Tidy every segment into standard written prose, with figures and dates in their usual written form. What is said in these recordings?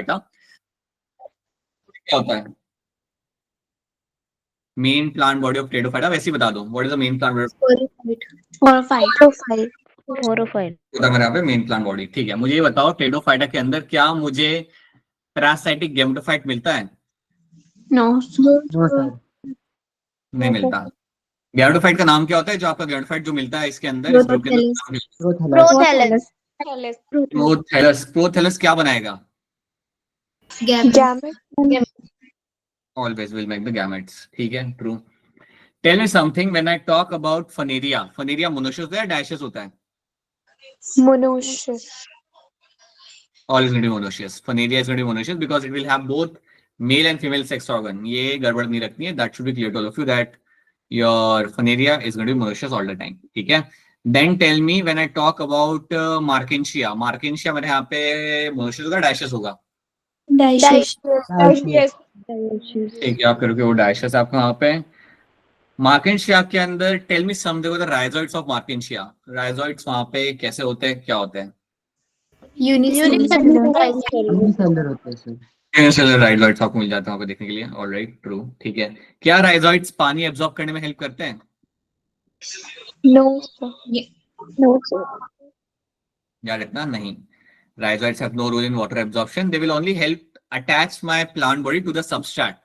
क्या होता है main plant body of Pteridophyta? वैसे ही बता दो, what is the main plant Sporophyte. होता है मेरे यहाँ पे मेन प्लांट बॉडी। ठीक है, मुझे ये बताओ टेडोफाइटा के अंदर क्या मुझे पैरासाइटिक गैमेटोफाइट मिलता है? No. नहीं मिलता। गैमेटोफाइट का नाम क्या होता है जो आपका गैमेटोफाइट जो मिलता है इसके अंदर, इस ग्रुप के अंदर? Prothallus. प्रोथैलस। प्रोथैलस क्या बनाएगा? Gamete. Always will make the gametes. ठीक है, true. Tell me something, when I talk about Funaria, Funaria monoecious होता है डैशियस होता है? Monoecious. Always going to be monoecious. Fanaria is going to be monoecious because it will have both male and female sex organ. ये गड़बड़ नहीं रखनी है. That should be clear to all of you that your Fanaria is going to be monoecious all the time. ठीक है. Then tell me when I talk about Markensia. Markensia मेरे यहाँ पे monoecious होगा dioecious होगा? Dioecious. ठीक है, आप करोगे वो dioecious आपका वहाँ पे. Markensia के अंदर tell me some देखो the rhizoids of Markensia. Rhizoids वहाँ पे कैसे होते हैं, क्या होते हैं? Unicellular. यूनिसेलुलर राइजोइड्स आपको मिल जाते हैं वहां पे देखने के लिए. Alright, true. ठीक है, क्या राइजोइड्स पानी एब्जॉर्ब करने में हेल्प करते हैं? No, sir. No, sir. यार इतना नहीं. Rhizoids have no role in water absorption. They will only help attach my plant body to the substrate.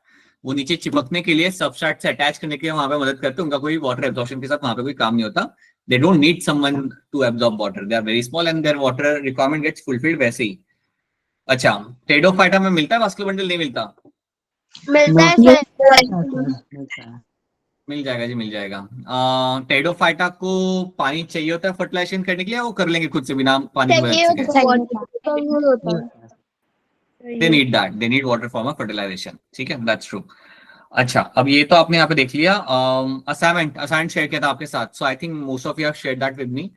वो नीचे चिपकने के लिए, सबस्ट्रेट से अटैच करने के लिए वहां पे मदद करते हैं. उनका कोई वाटर एब्जॉर्प्शन के साथ वहां पे कोई काम नहीं होता. They don't need someone to absorb water. They are very small and their water requirement gets fulfilled वैसे ही. अच्छा, टेडोफाइटा में मिलता है वास्कुलर बंडल? नहीं मिलता? मिलता है मिल जाएगा जी, मिल जाएगा. टेडोफाइटा को पानी चाहिए होता है फर्टिलाइजेशन करने के लिए, वो कर लेंगे खुद से बिना पानी की मदद से? They need that, they need water for fertilisation. ठीक है, दैट्स ट्रू. अच्छा, अब ये तो आपने यहाँ पे देख लिया. असाइनमेंट शेयर किया था आपके साथ, so I think most of you have shared that with me.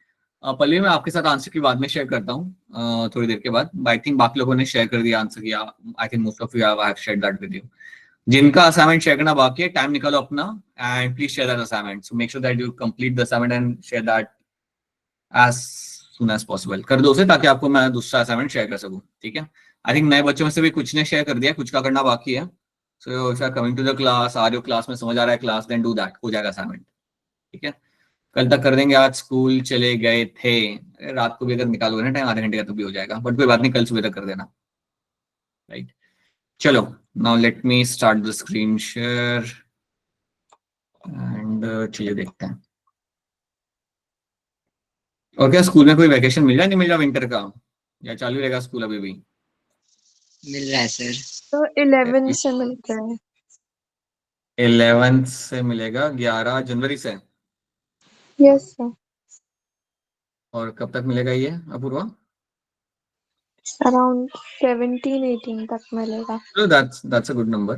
Pallavi, मैं आपके साथ आंसर की बाद में शेयर करता हूँ थोड़ी देर के बाद. आई थिंक बाकी लोगों ने शेयर कर दिया आंसर किया. I think most of you have shared that with you. जिनका असाइनमेंट शेयर करना बाकी है, टाइम निकालो अपना and please share that assignment. So make sure that you complete the assignment and share that as soon as possible. कर दो उसे ताकि आपको मैं दूसरा असाइनमेंट शेयर कर सकूं. ठीक है, आई थिंक नए बच्चों में से भी कुछ ने शेयर कर दिया, कुछ का करना बाकी है. So if you are coming to the class, आ रहे हो क्लास में, समझ आ रहा है क्लास, देन डू दैट, हो जाएगा असाइनमेंट. ठीक है, कल तक कर देंगे. आज स्कूल चले गए थे, रात को भी अगर निकालोगे ना टाइम आधे घंटे का तो भी हो जाएगा, बट कोई बात नहीं, कल सुबह तक कर देना. राइट, चलो. Now let me start the screen share and चलिए देखते हैं. और क्या स्कूल में कोई वैकेशन मिल रहा, नहीं मिल रहा विंटर का, या चालू रहेगा स्कूल अभी भी? मिल रहा है सर. तो 11 से मिलता है. 11 से मिलेगा, 11 जनवरी से. Yes sir. और कब तक मिलेगा ये अपूर्वा? अराउंड 17-18 तक मिलेगा. So that's a good number.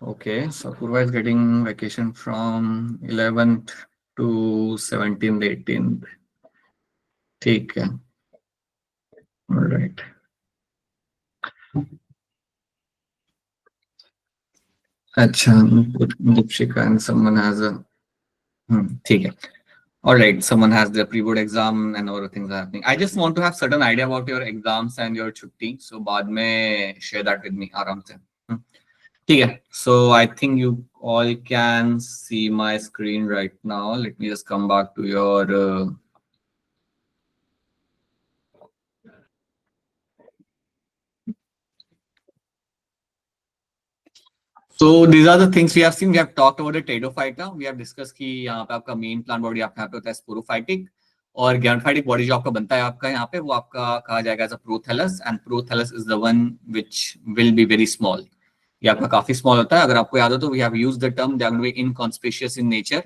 Okay, so Apurva is getting vacation from 11th to 17th, 18th. ठीक है, all right. अच्छा, Deepshika and someone has a ठीक है. All right, someone has their pre-board exam and other things are happening. I just want to have certain idea about your exams and your छुट्टी, so बाद में share that with me आराम से. ठीक है, so I think you all can see my screen right now. Let me just come back to your so these are the things we have seen. We have talked about the Pteridophyta. We have discussed कि यहाँ पे आपका main plant body आपका यहाँ पे होता है sporophytic, और गैमेटोफाइटिक बॉडी जो आपका बनता है आपका यहाँ पे, वो आपका कहा जाएगा as a prothallus, and prothallus is the one which will be very small. ये आपका काफी स्मॉल होता है. अगर आपको याद हो तो we have used the term they are going to be inconspicuous in nature.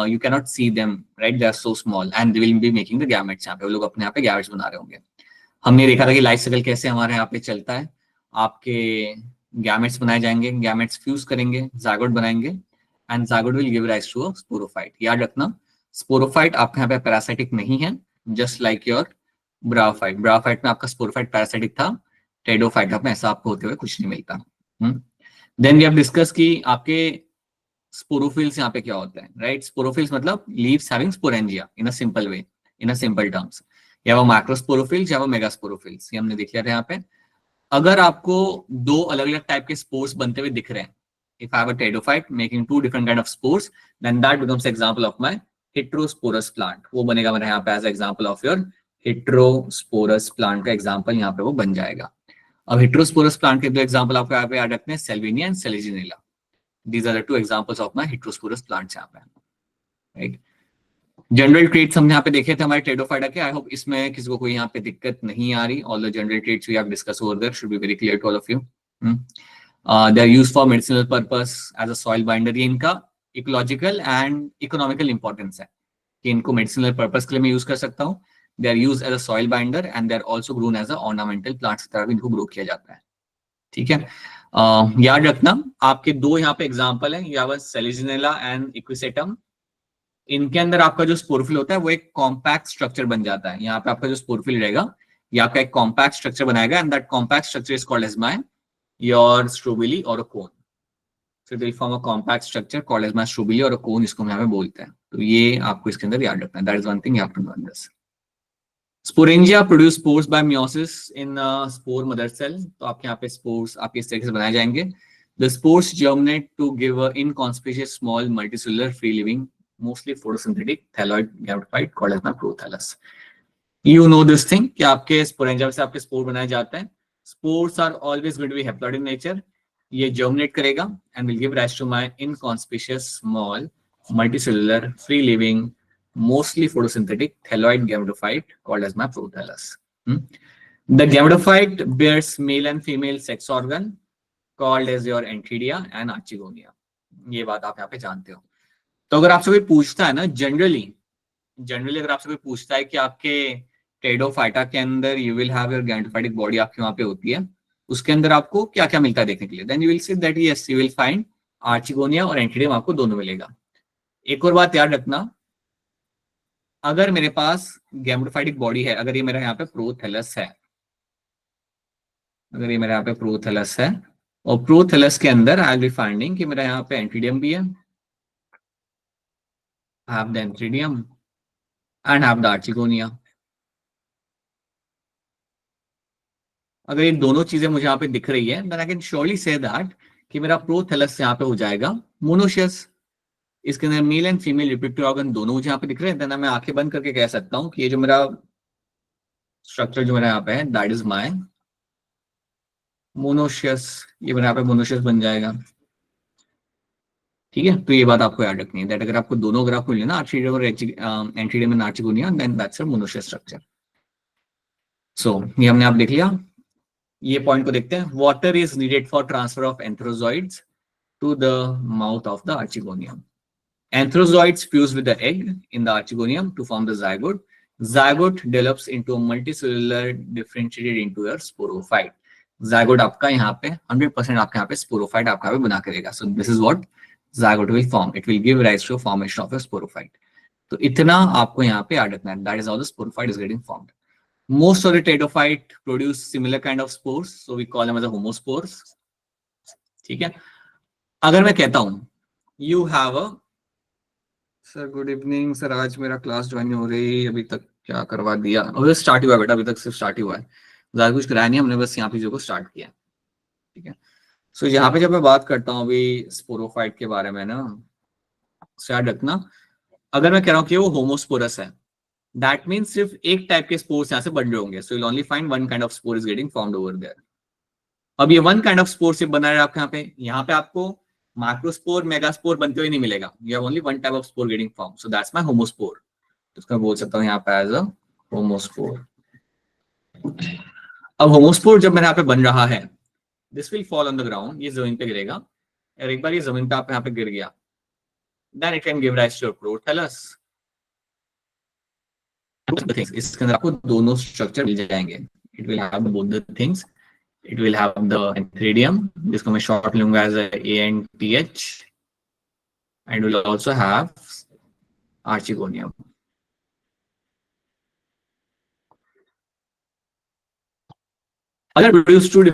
You can not see them, right? They are so small and they will be making the gametes. यहाँ पे वो लोग अपने यहाँ पे गैमेट्स बना रहे होंगे. हमने देखा था कि लाइफ साइकिल कैसे हमारे यहाँ पे चलता है. आपके गैमेट्स बनाए जाएंगे, गैमेट्स फ्यूज करेंगे, जायगोट बनाएंगे, and zygote will give rise to a sporophyte. याद रखना, स्पोरोफाइट आपके यहाँ पे पैरासाइटिक नहीं है, just like your bryophyte. Bryophyte में आपका स्पोरोफाइट पैरासाइटिक था, टेडोफाइट में ऐसा आपको होते हुए कुछ नहीं मिलता. देन वी हैव डिस्कस कि आपके स्पोरोफिल्स यहाँ पे क्या होता है, राइट? स्पोरोफिल्स मतलब leaves having sporangia in a simple way, in a simple terms. या वो मैक्रोस्पोरोफिल्स या वो मेगास्पोरोफिल्स, ये हमने देख लिया था यहाँ पे. अगर आपको दो अलग अलग टाइप के स्पोर्स बनते हुए दिख रहे हैं, if I have a pteridophyte making two different kind of spores, then that becomes example of my heterosporous plant. वो बनेगा मेरे यहाँ पे as example of your heterosporous plant का example यहाँ पे वो बन जाएगा. अब heterosporous plant के दो example आपको यहाँ पे याद रखने हैं, Salvinia and Selaginella. These are the two examples of my heterosporous plants यहाँ पे, right? जनरल ट्रेट्स हमने यहाँ पे देखे थे हमारे टेडोफाइटा के. आई होप इसमें किसी को कोई यहाँ पे दिक्कत नहीं आ रही. All the general traits we have discuss over there should be very clear to all of you. They are used for medicinal purpose as a soil binder. ये इनका इकोलॉजिकल एंड इकोनॉमिकल इंपॉर्टेंस है कि इनको medicinal purpose के लिए मैं use कर सकता हूँ. They are used as a soil binder and they are also grown as a ornamental plants की तरह भी इनको ग्रो किया जाता है. ठीक है, याद रखना आपके दो यहाँ पे एग्जाम्पल है. या सेलिजिनेला एंड इक्विसेटम. इनके अंदर आपका जो स्पोरोफिल होता है वो एक कॉम्पैक्ट स्ट्रक्चर बन जाता है. यहाँ पे आपका जो स्पोरोफिल रहेगा ये आपका एक कॉम्पैक्ट स्ट्रक्चर बनाएगा and that compact structure is called as my your strobili और a cone. So they form a compact structure called as my strobili और अ कोन. इसको हम यहाँ पे बोलते हैं. तो ये आपको इसके अंदर याद रखना है. That is one thing you have to know this. Sporangia produce spores by meiosis in spore mother cell. तो आपके यहाँ पे स्पोर्स आपके इस तरीके से बनाए जाएंगे. The spores germinate to give a inconspicuous small multicellular free living mostly photosynthetic thalloid gametophyte called as my prothallus. You know this thing कि आपके sporangia से आपके spore बनाए जाते हैं. Spores are always going to be haploid in nature. ये germinate करेगा and will give rise to my inconspicuous small multicellular free living mostly photosynthetic thalloid gametophyte called as my prothallus. The gametophyte bears male and female sex organ called as your antheridia and archegonia. ये बात आप यहाँ पे जानते हो. तो अगर आपसे कोई पूछता है ना जनरली अगर आपसे कोई पूछता है कि आपके टेडोफाइटा के अंदर you will have your gametophytic body आपके वहां पे होती है, उसके अंदर आपको क्या क्या मिलता है देखने के लिए, then you will see that yes you will find archegonia और एंटीडियम आपको दोनों मिलेगा. एक और बात याद रखना, अगर मेरे पास गैमेटोफाइटिक बॉडी है, अगर ये मेरा यहाँ पे प्रोथैलस है, अगर ये मेरा यहाँ पे प्रोथैलस है और प्रोथैलस के अंदर आई विल बी फाइंडिंग कि मेरा यहाँ पे एंटीडियम भी है, have the antheridium and have the archegonia. अगर ये दोनों चीजें मुझे यहाँ पे दिख रही है then I can surely say that कि मेरा प्रोथैलस यहाँ पे हो जाएगा मोनोशियस. इसके अंदर mail and female reproductive organ दोनों मुझे यहाँ पे दिख रहे हैं. देन मैं आंखें बंद करके कह सकता हूँ कि ये जो मेरा स्ट्रक्चर जो मेरा यहाँ पे है दैट इज माय मोनोशियस. ये मेरा यहाँ पे मोनोशियस बन जाएगा. ठीक है, तो ये बात आपको याद रखनी है दैट अगर आपको दोनों ग्राफ मिले ना आर्चिडियम और antheridium and archegonia then that's a monoecious structure. So ये हमने आप देख लिया. ये पॉइंट को देखते हैं. Water is needed for transfer of antherozoids to the mouth of the archegonium. Antherozoids fuse with the egg in the archegonium to form the zygote. Zygote develops into a multicellular differentiated into your sporophyte. Zygote आपका यहाँ पे 100% आपके यहाँ पे sporophyte आपका यहाँ पे बना करेगा. So this is what zygote will form. It will give rise to a formation of a sporophyte. तो इतना आपको यहाँ पे याद रखना है. That is how the sporophyte is getting formed. Most of the pteridophyte produce similar kind of spores, so we call them as a homospores. ठीक है. अगर मैं कहता हूँ you have a sir good evening sir, आज मेरा class join नहीं हो रही, अभी तक क्या करवा दिया? अभी स्टार्ट हुआ है बेटा, अभी तक सिर्फ स्टार्ट ही हुआ है, ज्यादा कुछ कराया नहीं हमने, बस यहाँ पे जो को स्टार्ट किया. ठीक है. सो यहाँ पे जब मैं बात करता हूँ अभी स्पोरोफाइट के बारे में ना, याद रखना अगर मैं कह रहा हूँ कि वो होमोस्पोरस है दैट मीन्स सिर्फ एक टाइप के स्पोर्स यहाँ से बन रहे होंगे. So you will only find one kind of spore is getting formed over there. अब ये वन काइंड ऑफ स्पोर सिर्फ बना रहा है आपके यहाँ पे आपको माइक्रोस्पोर मेगास्पोर बनते हुए नहीं मिलेगा. You have only one type of spore getting form. So that's my homospore. तो इसको मैं बोल सकता हूँ यहाँ पे एज अ होमोस्पोर. अब होमोस्पोर जब मेरे यहाँ पे बन रहा है this will fall on the ground. ये जमीन पे गिरेगा और एक बार ये जमीन पे आप यहाँ पे गिर गया then it can give rise to your prothallus. इसके अंदर आपको दोनों स्ट्रक्चर मिल जाएंगे. It will have both the things. It will have the antheridium, जिसको मैं short लूंगा as a ANTH, and will also have archegonium. अगर produce two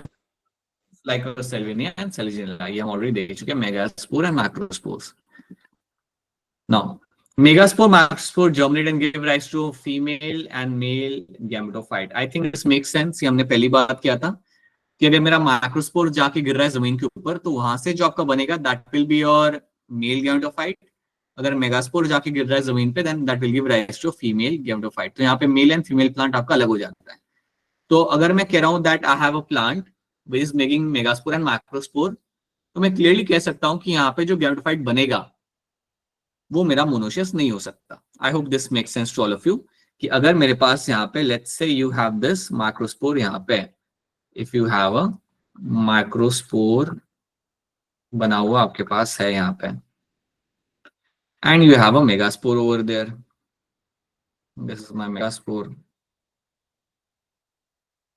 like a Salvinia and Selaginella, ये हम already देख चुके हैं, megaspore and macrospores. Now, megaspore, macrospore germinate and give rise to female and male gametophyte. I think this makes sense. ये हमने पहली बात किया था. कि अगर मेरा माइक्रोस्पोर जाके गिर रहा है जमीन के ऊपर तो वहां से जो आपका बनेगा that will be your male gametophyte. अगर मेगास्पोर जाके गिर रहा है जमीन पे then that will give rise to female gametophyte. तो यहाँ पे मेल एंड फीमेल प्लांट आपका अलग हो जाता है। तो अगर मैं कह रहा हूँ that I have a plant which is making megaspore and microspore, तो मैं क्लियरली कह सकता हूँ कि यहाँ पे जो गैमेटोफाइट बनेगा वो मेरा मोनोशियस नहीं हो सकता। I hope this make sense to all of you कि अगर मेरे पास यहाँ पे let's say you have this microspore, यहाँ पे if you have a microspore बना हुआ आपके पास है यहाँ पे and you have a megaspore over there, this is my megaspore.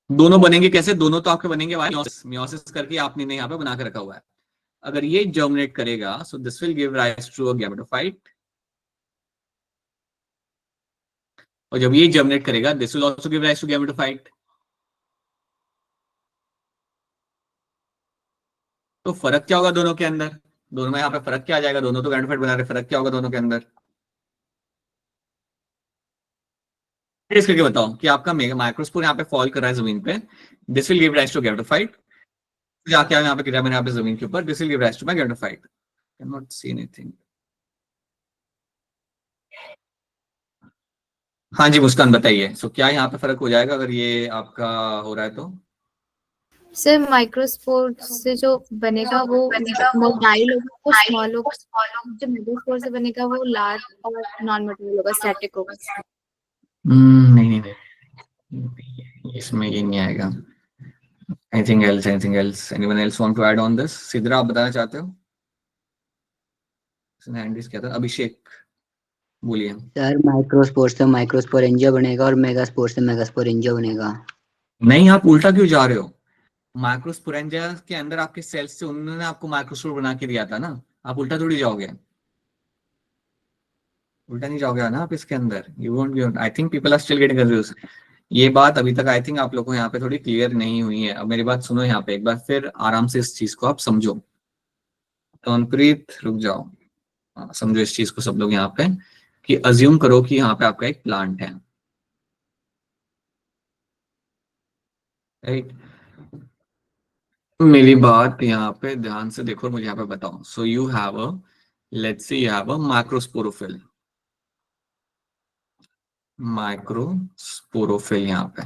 दोनों बनेंगे कैसे? दोनों तो आपके बनेंगे मियोसिस करके आपने यहाँ पे बना के रखा हुआ है। अगर ये जर्मिनेट करेगा so this will give rise to a gametophyte, और जब ये जर्मिनेट करेगा this will also give rise to gametophyte. तो फर्क क्या होगा दोनों के अंदर? दोनों में यहाँ पे फर्क क्या आ जाएगा? दोनों तो गैमेटोफाइट बना रहे, फर्क क्या होगा दोनों के अंदर? ट्रेस करके बताओ कि आपका माइक्रोस्पोर यहाँ पे फॉल कर रहा है जमीन पे, this will give rise to gametophyte. जाके यहाँ पे गिरा मैंने यहाँ पे जमीन के ऊपर, this will give rise to my gametophyte. Can not see anything. हाँ जी मुस्कान बताइए, सो क्या यहाँ पे फर्क हो जाएगा अगर ये आपका हो रहा है तो? सर माइक्रोस्पोर से जो बनेगा वो मोबाइल होगा, वो स्मॉल होगा, जो मेगास्पोर से बनेगा वो लार्ज और नॉन मटेरियल होगा, स्टैटिक होगा। नहीं, इसमें ये नहीं आएगा। Anything else, anyone else want to add on this? Sidra आप बताना चाहते हो? इसने हैंड रेज किया था। अभिषेक बोलिए। सर माइक्रोस्पोर से माइक्रोस्पोरेंजिया बनेगा और मेगास्पोर से मेगास्पोरेंजिया बनेगा। नहीं, आप उल्टा क्यों जा रहे हो? माइक्रोस्पोरेंजिया के अंदर आपके सेल्स से उन्होंने आपको माइक्रोस्पोर बना के दिया था ना, आप उल्टा थोड़ी जाओगे। उल्टा नहीं जाओगे ना आप इसके अंदर। You won't be, I think people are still getting confuse. ये बात अभी तक आई थिंक आप लोगों को यहाँ पे थोड़ी क्लियर नहीं हुई है। अब मेरी बात सुनो यहाँ पे एक बार फिर आराम से, इस चीज को आप समझो। तनप्रीत रुक जाओ। समझो इस चीज को सब लोग यहाँ पे, कि अज्यूम करो कि यहाँ पे आपका एक प्लांट है, राइट? मेरी बात यहाँ पे ध्यान से देखो और मुझे यहाँ पे बताओ। सो you have a, let's say you have a microsporophyll, microsporophyll यहाँ पे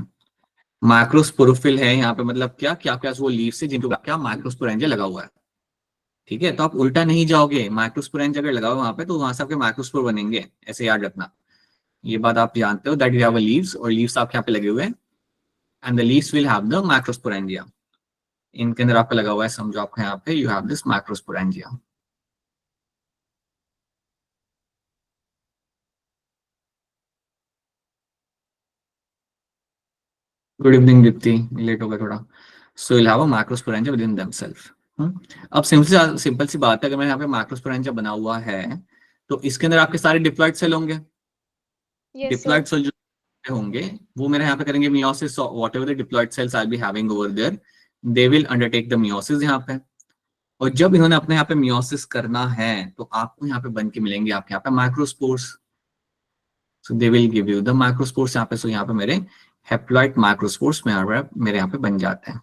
माइक्रोस्पोरोफिल है यहाँ पे, मतलब क्या कि आपके पास वो लीव्स है जिनको क्या माइक्रोस्पोरेंजिया लगा हुआ है। ठीक है, तो आप उल्टा नहीं जाओगे। माइक्रोस्पोरेंजिया अगर लगा हुआ वहां पे तो वहां से आपके माइक्रोस्पोर बनेंगे, ऐसे याद रखना। ये बात आप जानते हो that you have a leaves, और लीव्स आपके यहाँ पे लगे हुए हैं and the leaves will have the microsporangia. इनके अंदर आपका लगा हुआ है, समझो आपका यहाँ पे you have this microsporangia. Good evening Deepti, late हो गया थोड़ा। So will have a microsporangia within themselves. अब सिंपल सी बात है, अगर मैं यहाँ पे माइक्रोस्पोरेंजिया बना हुआ है तो इसके अंदर आपके सारे डिप्लॉइड सेल होंगे। Yes, diploid sir. सेल जो होंगे वो मेरे यहाँ पे करेंगे meiosis. Whatever the diploid cells I be having over there, they will undertake the meiosis यहाँ पे। और जब इन्होंने अपने यहाँ पे मियोसिस करना है तो आपको यहाँ पे बन के मिलेंगे आपके यहाँ पे microspores. So they will give you the microspores यहाँ पे। सो यहाँ पे मेरे हेप्लॉइड माइक्रोस्पोर्स मेरे यहाँ पे बन जाते हैं।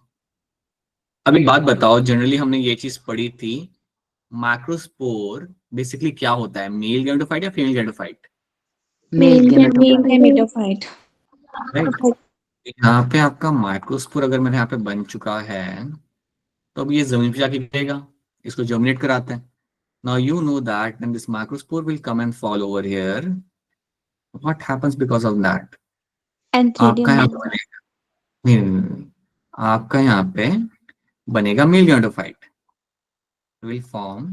अब एक बात बताओ, जनरली हमने ये चीज पढ़ी थी, माइक्रोस्पोर बेसिकली क्या होता है, मेल गैमेटोफाइट या female gametophyte? Male gametophyte. Right. यहाँ पे आपका माइक्रोस्पोर अगर मेरे यहाँ पे बन चुका है तो अब ये जमीन पे जाके गिरेगा, इसको जर्मिनेट कराते हैं। Now you know that when this microspore will come and fall over here, what happens because of that? आपका यहाँ पे बनेगा, नहीं, आपका यहाँ पे बनेगा male gametophyte, will form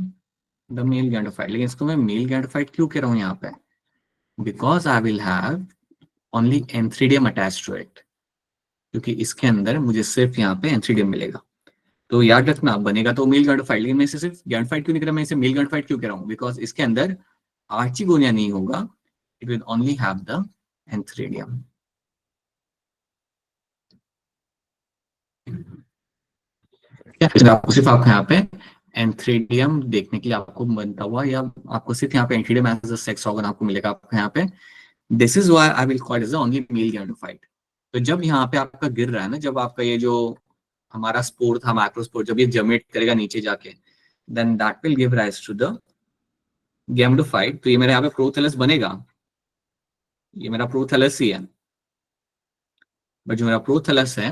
the male gametophyte. लेकिन इसको मैं मेल गैमेटोफाइट क्यों कह रहा हूँ यहाँ पे? Because I will have only antheridium attached to it, क्योंकि इसके अंदर मुझे सिर्फ यहाँ पे एंथ्रीडियम मिलेगा। तो याद रखना, बनेगा तो मेल गैमेटोफाइट, लेकिन मैं इसे सिर्फ गैमेटोफाइट क्यों नहीं कर रहा, मैं इसे मेल गैमेटोफाइट क्यों कह रहा हूँ? बिकॉज इसके अंदर आर्चिगोनिया नहीं होगा, it will only have the antheridium. आपको सिर्फ आपको यहाँ पे एंथ्रीडियम देखने के लिए आपको बनता हुआ, या आपको सिर्फ यहाँ पे antheridium as a sex organ आपको मिलेगा आपको यहाँ पे। This is why I will call it as only male gametophyte. तो जब यहाँ पे आपका गिर रहा है ना, जब आपका ये जो हमारा स्पोर था मैक्रोस्पोर, जब ये जर्मिनेट करेगा नीचे जाके, then that will give rise to the gametophyte. तो ये मेरे यहाँ पे प्रोथैलस बनेगा, ये मेरा प्रोथैलस ही है, बट जो मेरा प्रोथैलस है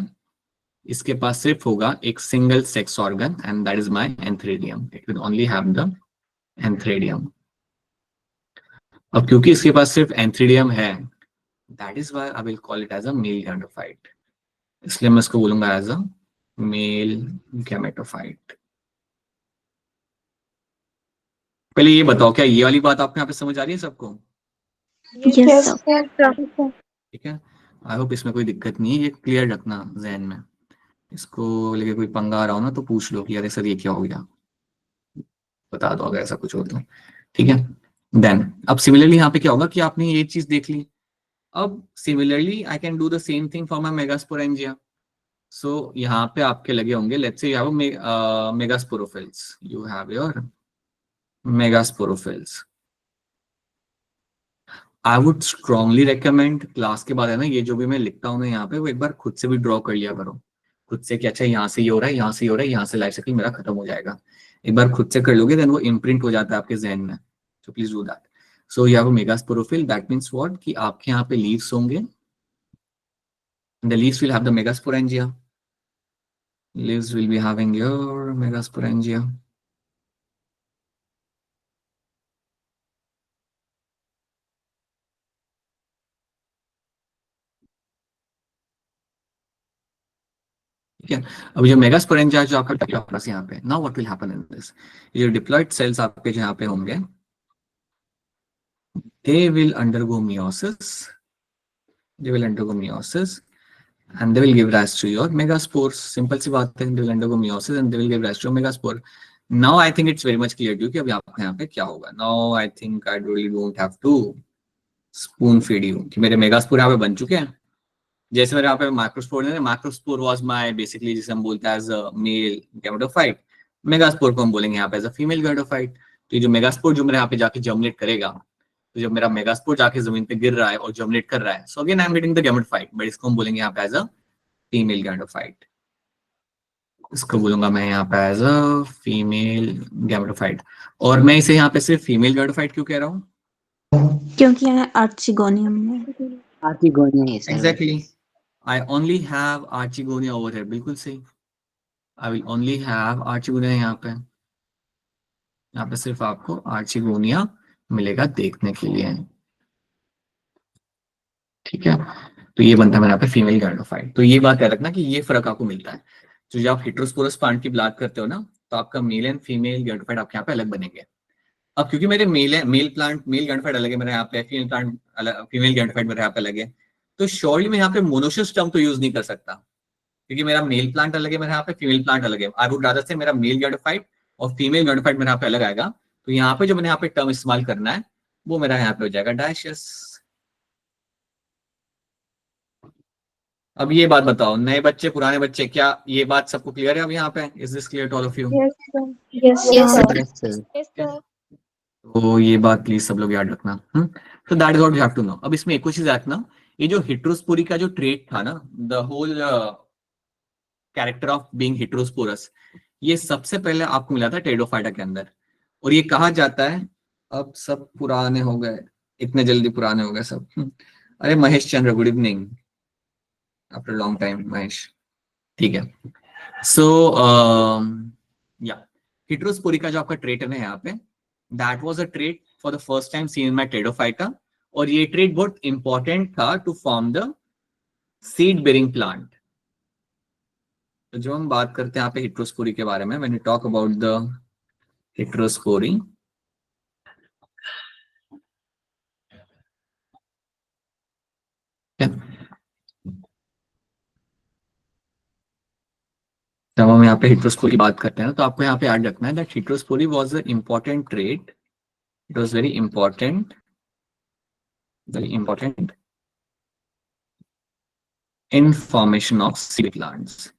इसके पास सिर्फ होगा एक single sex organ and that is my antheridium. It will only have the antheridium. अब क्योंकि इसके पास सिर्फ एंथ्रेडियम है, that is why I will call it as a male gametophyte, इसलिए मैं इसको बोलूंगा एज अ मेल गैमेटोफाइट। पहले ये बताओ, क्या ये वाली बात आपको यहाँ पे समझ आ रही है सबको? Yes, sir. ठीक है, आई होप इसमें कोई दिक्कत नहीं है, ये क्लियर रखना जहन में। इसको लेके कोई पंगा आ रहा हो ना तो पूछ लो कि अरे सर ये क्या हो गया, बता दो अगर ऐसा कुछ हो तो। ठीक है, देन अब सिमिलरली यहाँ पे क्या होगा कि आपने ये चीज देख ली। अब similarly I can do the same thing for my megasporangia. So यहाँ पे आपके लगे होंगे, let's say you have megasporophylls, you have your megasporophylls. I would strongly recommend class के बाद है ना, ये जो भी मैं लिखता हूँ ना यहाँ पे, वो एक बार खुद से भी ड्रॉ कर लिया करो, खुद से कि अच्छा यहाँ से ये हो रहा है, यहाँ से ये हो रहा है, यहाँ से लाइफ साइकिल मेरा खत्म हो जाएगा। एक बार खुद से कर लोगे देन वो इम्प्रिंट हो जाता है आपके जहन में। So please do that. So you have a megasporophyll, that means what कि आपके यहाँ पे लीव्स होंगे, the leaves will have the megasporangia, leaves will be having your megasporangia. ठीक है, अब जो मेगास्पोरेंजिया जो आपका डिप्लॉइड यहाँ पे, now what will happen in this, ये जो डिप्लॉइड सेल्स आपके जो यहाँ पे होंगे, they will undergo meiosis, they will undergo meiosis and they will give rise to your megaspores. Simple सी बात है, they will undergo meiosis and they will give rise to a megaspore. Now I think it's very much clear to you कि अभी आपके यहाँ पे क्या होगा. Now I think I really don't have to spoon feed you कि मेरे megaspore यहाँ पे बन चुके हैं। जैसे मेरे यहाँ पे माइक्रोस्पोर है, माइक्रोस्पोर वाज माय बेसिकली जिसे हम बोलते हैं as a male gametophyte, megaspore को हम बोलेंगे यहाँ पे एज अ फीमेल गैमेटोफाइट। तो ये जो मेगास्पोर जो मेरे यहाँ पे जाके जर्मिनेट करेगा, तो जब मेरा मेगास्पोर जाके जमीन पे गिर रहा है और जर्मिनेट कर रहा है, so again I am getting the gametophyte, but इसको हम बोलेंगे यहाँ पे एज अ फीमेल गैमेटोफाइट। इसको बोलूंगा मैं यहाँ पे एज अ फीमेल गैमेटोफाइट। और मैं इसे यहाँ पे सिर्फ फीमेल गैमेटोफाइट क्यों कह रहा हूँ? क्योंकि यहाँ आर्चिगोनियम में आर्चिगोनिया है sir. Exactly, I only have archegonia over here, बिल्कुल सही, I will only have archegonia यहाँ पे सिर्फ आपको आर्चिगोनिया मिलेगा देखने के लिए। ठीक है, तो ये बनता है मेरे यहाँ पे फीमेल गैमेटोफाइट। तो ये बात याद रखना कि ये फर्क आपको मिलता है। तो जब आप हेटेरोस्पोरस प्लांट की बात करते हो ना, तो आपका मेल एंड फीमेल गैमेटोफाइट आपके यहाँ पे अलग बनेंगे। अब क्योंकि मेरे मेल गैमेटोफाइट अलग है मेरे यहाँ पे, फीमेल प्लांट अलग, फीमेल गैमेटोफाइट मेरे यहाँ पे अलग है, तो श्योरली मैं यहाँ पे मोनोसिस टर्म तो यूज नहीं कर सकता, क्योंकि मेरा मेल प्लांट अलग है मेरे यहाँ पे, फीमेल प्लांट अलग है। आई वुड रादर से मेरा मेल गैमेटोफाइट और फीमेल गैमेटोफाइट मेरे यहाँ पे अलग आएगा। तो यहाँ पे जो मैंने यहाँ पे टर्म इस्तेमाल करना है वो मेरा यहाँ पे हो जाएगा डायशियस। अब ये बात बताओ, नए बच्चे पुराने बच्चे, क्या ये बात सबको क्लियर है अब यहाँ पे? Is this clear to all of you? Yes, sir. Yes, sir. Yes, sir. Yes, sir. तो ये बात प्लीज सब लोग याद रखना। तो that is what you have to know. अब इसमें एक और चीज रखना, ये जो हेटेरोस्पोरी का जो ट्रेट था ना, the whole character of being heterosporous, ये सबसे पहले आपको मिला था टेरिडोफाइटा के अंदर। और ये कहा जाता है, अब सब पुराने हो गए, इतने जल्दी पुराने हो गए सब। अरे Mahesh Chandra, good evening after long time Mahesh. ठीक है, सो या हेटेरोस्पोरी का जो आपका ट्रेट है ना यहाँ पे, that was a trait for the first time seen in my pteridophyta. और ये ट्रेट बहुत इंपॉर्टेंट था to form the seed bearing plant. तो जो हम बात करते हैं यहाँ पे हेटेरोस्पोरी के बारे में, when we talk about the heterospory, जब हम यहाँ पे हेटेरोस्पोरी की बात करते हैं तो आपको यहाँ पे याद रखना है that heterospory was a important trait, it was very important in formation of seed plants,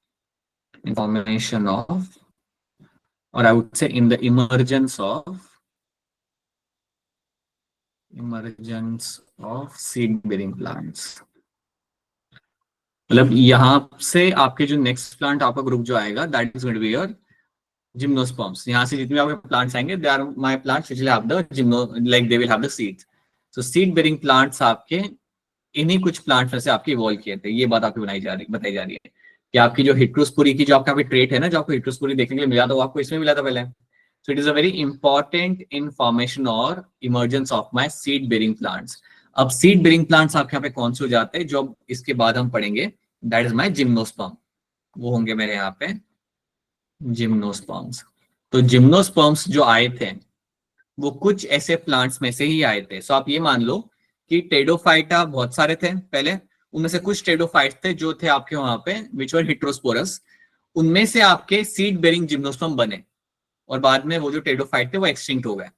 in formation of, or I would say in the emergence of seed bearing plants. मतलब यहाँ से आपके जो नेक्स्ट प्लांट आपका group जो आएगा that is going to be your gymnosperms. यहाँ से जितने आपके प्लांट्स आएंगे they are my plants which will have the gymno, like they will have the seeds. So seed bearing plants आपके इन्हीं कुछ प्लांट्स में से आपके इवॉल्व किए थे। ये बात आपकी बताई जा रही है कि आपकी जो हिट्रोस्पोरी की जो आपका ट्रेट है ना, जो आपको हिट्रोस्पोरी देखने के लिए मिला था वो आपको इसमें मिला था पहले। So it is a very important information और emergence of my seed bearing plants. अब सीड बेरिंग प्लांट्स आपके यहाँ पे कौन से हो जाते हैं जो इसके बाद हम पढ़ेंगे, दैट इज माय जिम्नोस्पर्म। वो होंगे मेरे यहाँ पे जिम्नोस्पर्म्स। तो जिम्नोस्पर्म्स जो आए थे वो कुछ ऐसे प्लांट्स में से ही आए थे। सो आप ये मान लो कि टेडोफाइटा बहुत सारे थे पहले, उनमें से कुछ टेडोफाइट्स थे जो थे आपके वहां पे विच वर हिट्रोस्पोरस, उनमें से आपके सीड बेरिंग जिम्नोस्पर्म बने और बाद में वो जो टेडोफाइट थे वो एक्सटिंक्ट हो गए।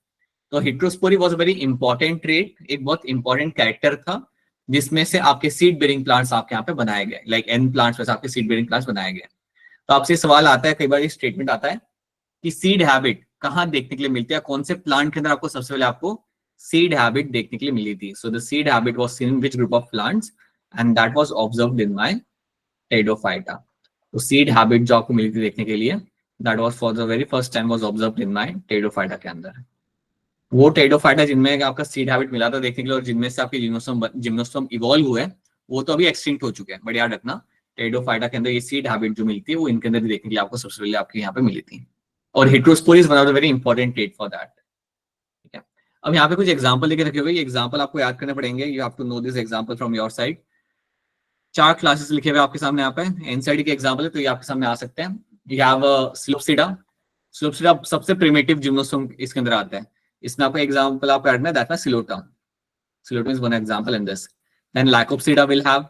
तो heterospory was a very important trait, एक बहुत इंपॉर्टेंट कैरेक्टर था जिसमें से आपके सीड बेरिंग प्लांट्स आपके यहाँ पे बनाए गए, लाइक एन प्लांट्स में से आपके सीड बेरिंग प्लांट्स बनाए गए। तो आपसे सवाल आता है, कई बार ये स्टेटमेंट आता है कि सीड हैबिट कहाँ देखने के लिए मिलती है, कौन से प्लांट के अंदर आपको सबसे पहले आपको सीड हैबिट देखने के लिए मिली थी। So the seed habit was seen in which group of plants and that was observed in my Pteridophyta. तो सीड हैबिट जो आपको मिली थी देखने के लिए, that was for the very first time was observed in my Pteridophyta के अंदर। वो टेडोफाइटा जिनमें आपका सीड हैबिट मिला था देखने के लिए और जिनमें से आपके जिम्नोस्पर्म इवॉल्व हुए, वो तो अभी एक्सटिंक्ट हो चुके हैं। बट याद रखना टेडोफाइटा के अंदर ये सीड हैबिट जो मिलती है वो इनके अंदर भी देखने के लिए आपको सबसे पहले आपके यहाँ पे मिली थी। और heterospory is one of the very important trait for that. ठीक है, अब यहाँ पे कुछ एग्जांपल लेके रखे हुए, ये एग्जांपल आपको याद करने पड़ेंगे। You have to know this example from your side. 4 classes लिखे हुए आपके सामने यहाँ पे, एनसीईआरटी के एग्जांपल है तो ये आपके सामने आ सकते हैं। You have स्लोप्सिडा। स्लोप्सिडा सबसे प्रिमिटिव जिम्नोस्पर्म इसके अंदर आता है। इसमें आपका एग्जांपल आप रखना है, that is Psilotum. Psilotum is one example in this. Then Lycopsida will have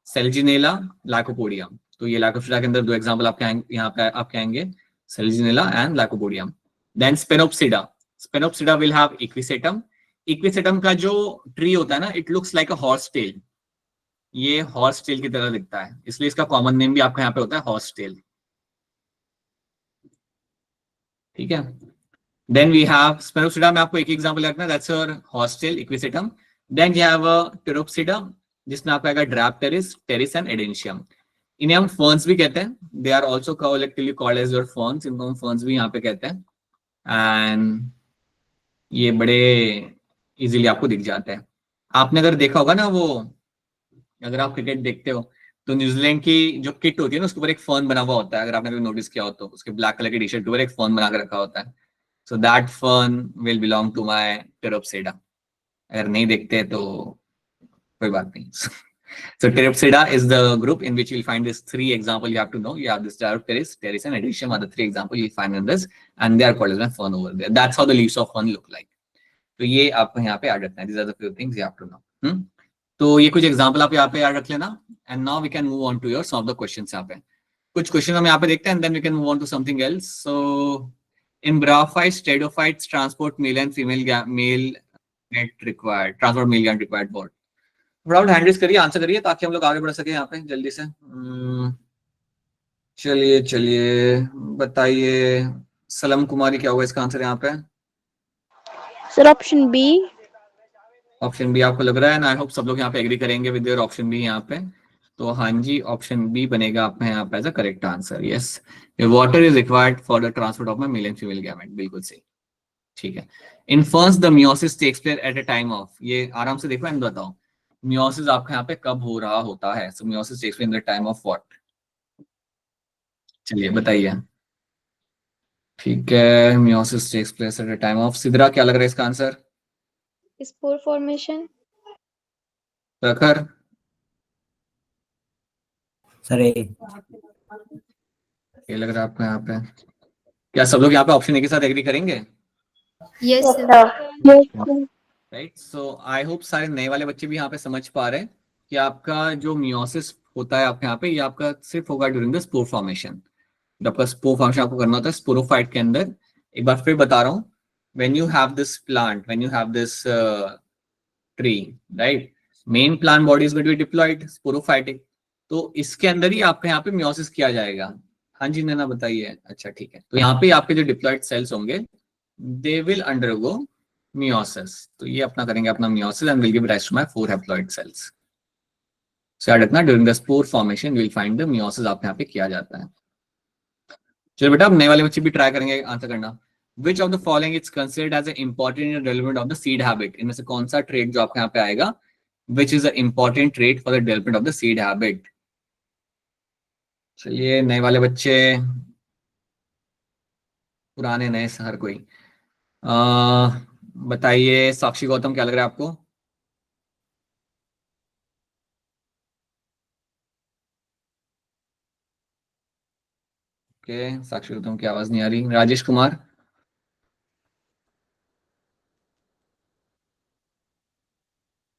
Selaginella, Lycopodium. तो ये लाइकोप्सिडा के अंदर 2 एग्जांपल आपके यहाँ पे आपके आएंगे, Selginella and Lycopodium. Then Spenopsida. Spenopsida will have equisetum. Equisetum का जो ट्री होता है ना, it looks like a horse tail. ये horse tail की तरह दिखता है, इसलिए इसका कॉमन नेम भी आपका यहाँ पे होता है horse tail. ठीक है, then we have Spenopsida में आपको एक एग्जांपल रखना, that's your horse tail equisetum. Then you have a Pteropsida जिसमें आपका आएगा Drapteris, Pteris and Edentium. इन्हें हम फर्न्स भी कहते हैं, they are also collectively called as your ferns, इनको हम फर्न्स भी यहाँ पे कहते हैं। एंड ये बड़े इजीली आपको दिख जाते हैं। आपने अगर देखा होगा ना, वो अगर आप क्रिकेट देखते हो तो न्यूजीलैंड की जो किट होती है ना उसके ऊपर एक फर्न बना हुआ होता है, अगर आपने कभी नोटिस किया हो तो उसके ब्लैक कलर की टी शर्ट के ऊपर एक फर्न बना कर रखा होता है। So that fern will belong to my pteropsida. अगर नहीं देखते तो कोई बात नहीं। So Pteropsida is the group in which you'll find these 3 examples you have to know. You have this Diopteris, Pteris and Edentium are the 3 examples you'll find in this, and they are called as a fern over there. That's how the leaves of fern look like. तो ये आपको यहाँ पे याद रखना है. These are the few things you have to know. तो ये कुछ एग्जाम्पल आप यहाँ पे याद रख लेना. And now we can move on to your some of the questions यहाँ पे. कुछ क्वेश्चन हम यहाँ पे देखते हैं and then we can move on to something else. So in bryophytes, pteridophytes transport male and female net required. Transport male get required both. फटाफट hand raise करिए, आंसर करिए ताकि हम लोग आगे बढ़ सके यहाँ पे जल्दी से। चलिए बताइए सलम कुमारी, क्या होगा इसका आंसर यहाँ पे? Sir option B. Option B आपको लग रहा है ना? आई होप सब लोग यहाँ पे एग्री करेंगे विद योर ऑप्शन बी यहाँ पे। तो हाँ जी, ऑप्शन बी बनेगा आपका यहाँ पे as a correct answer. Yes, water is required for the transport of my male and female gamete. बिल्कुल सही, ठीक है। In first the meiosis takes place at a time of, ये आराम से देखो एंड बताओ मियोसिस आपका यहाँ पे कब हो रहा होता है? So meiosis takes place in the time of what? चलिए बताइए। ठीक है, meiosis takes place at the time of, Sidra क्या लग रहा है इसका answer? Spore formation. Prakhar sir ये लग रहा है आपको यहाँ पे? क्या सब लोग यहाँ पे ऑप्शन ए के साथ एग्री करेंगे? Yes sir. Right, so I hope सारे नए वाले बच्चे भी यहाँ पे समझ पा रहे हैं कि आपका जो मियोसिस होता है आपके यहाँ पे, ये आपका सिर्फ होगा ड्यूरिंग द स्पोर फॉर्मेशन। जब आपका स्पोर फॉर्मेशन आपको करना होता है स्पोरोफाइट के अंदर। एक बार फिर बता रहा हूँ, when you have this plant, when you have this tree, right, main plant body is going to be diploid sporophytic, तो इसके अंदर ही आपके यहाँ पे मियोसिस किया जाएगा। हाँ जी नैना बताइए। अच्छा ठीक है, तो यहाँ पे आपके जो डिप्लॉयड सेल्स होंगे दे विल अंडरगो मियोसिस। तो ये अपना करेंगे अपना meiosis and will give rise to my 4 haploid cells. So याद रखना during the spore formation you will find the meiosis आपके यहाँ पे किया जाता है। चलो बेटा अब नए वाले बच्चे भी ट्राई करेंगे आंसर करना। Which of the following is considered as an important and relevant of the seed habit? इनमें से कौन सा ट्रेट जो आपके यहाँ पे आएगा which is an important trait for the development of the seed habit? चलिए नए वाले बच्चे, पुराने नए हर कोई बताइए। साक्षी गौतम क्या लग रहा है आपको? ओके साक्षी गौतम की आवाज नहीं आ रही। राजेश कुमार?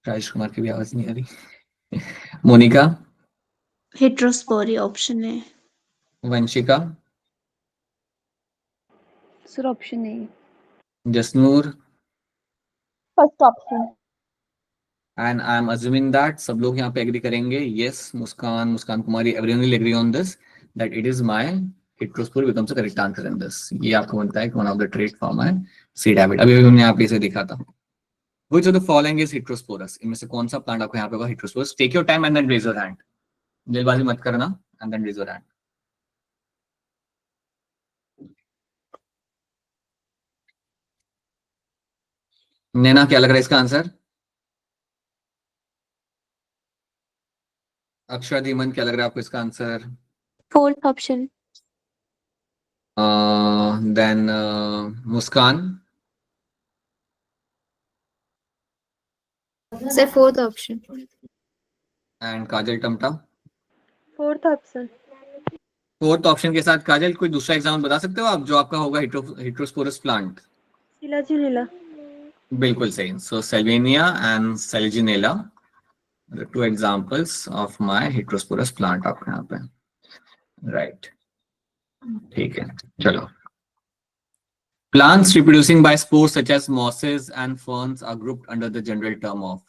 राजेश कुमार की भी आवाज नहीं आ रही। मोनिका? हेट्रोस्पोरी ऑप्शन है। Vanshika? Sir, option A. Jasnoor? First option. And I am assuming that सब लोग यहाँ पे एग्री करेंगे। Yes, Muskan Kumari, everyone will agree on this that it is my heterospore becomes the correct answer in this. ये आपको बनता है one of the trait form है सीड हैबिट। अभी हमने यहाँ पे इसे देखा था। Which of the following is heterosporous? इनमें से कौन सा प्लांट आपको यहाँ पे होगा heterosporous? Take your time and then raise your hand. जल्दबाजी मत करना and then raise your hand. नैना क्या लग रहा है इसका आंसर? अक्षरा धीमन क्या लग रहा है आपको इसका answer? Fourth option. Then Muskan? Sir, fourth option. And Kajal Tamta? Fourth option. Fourth option के साथ काजल कोई दूसरा एग्जाम्पल बता सकते हो आप जो आपका होगा हेट्रोस्पोरस प्लांट? Silaginella. बिल्कुल सही। सो सेल्वेनिया and सेल्जिनेला the two examples of my heterosporous plant आपके यहाँ पे, राइट? ठीक है चलो। Plants reproducing by spores such as mosses and ferns are grouped under the general term of।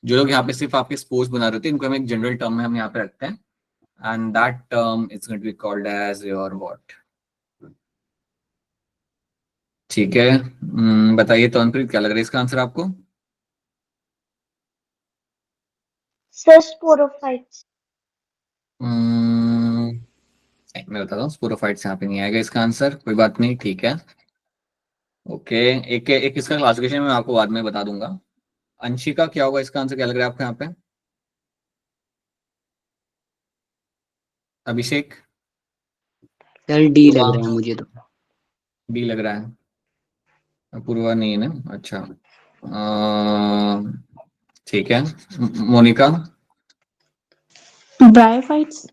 जो लोग यहाँ पे सिर्फ आपके स्पोर्स बना रहे थे इनको हम एक जनरल टर्म में हम यहाँ पे रखते हैं and that term is going to be called as your what? ठीक है बताइए तौनप्रीत क्या लग रहा है इसका आंसर आपको? Sir, sporophytes. मैं बताता हूँ स्पोरोफाइट्स यहाँ पे नहीं आएगा इसका आंसर। कोई बात नहीं, ठीक है ओके। एक इसका क्लासिफिकेशन मैं आपको बाद में बता दूंगा। अंशिका क्या होगा इसका आंसर, क्या लग रहा है आपको यहाँ पे? अभिषेक? सर डी लग रहा है मुझे तो। डी लग रहा है, पूर्वा नहीं है ना? अच्छा ठीक है। मोनिका? ब्रायोफाइट्स।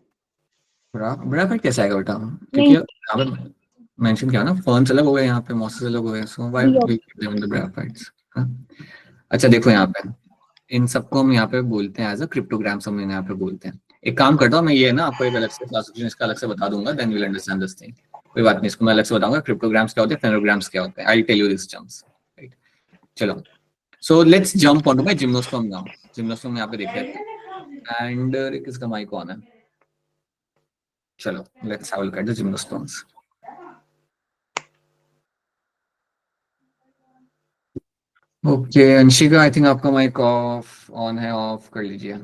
ब्रायोफाइट कैसे आएगा बेटा? क्योंकि यहाँ पे मेंशन किया ना, फर्न्स अलग हो गए, यहाँ पे मॉसेस अलग हो गए, so why we keep them in the bryophytes. अच्छा देखो यहाँ पे इन सबको हम यहाँ पे बोलते हैं एज अ क्रिप्टोग्राम्स, हम यहाँ पे बोलते हैं। एक काम करता हूँ मैं, ये ना आपको एक अलग से क्लासिफिकेशन इसका अलग से बता दूंगा, then you will understand this thing. कोई बात नहीं, इसको मैं अलग से बताऊंगा क्रिप्टोग्राम्स क्या होते हैं, फेनोग्राम्स क्या होते हैं। I will tell you this terms, right? चलो so let's jump on to my gymnosperm now. Gymnosperm यहाँ पे देखते हैं एंड किसका माइक ऑन है? चलो let's have a look at the gymnosperms. Okay Anshika, I think आपका माइक ऑफ ऑन है, ऑफ कर लीजिए।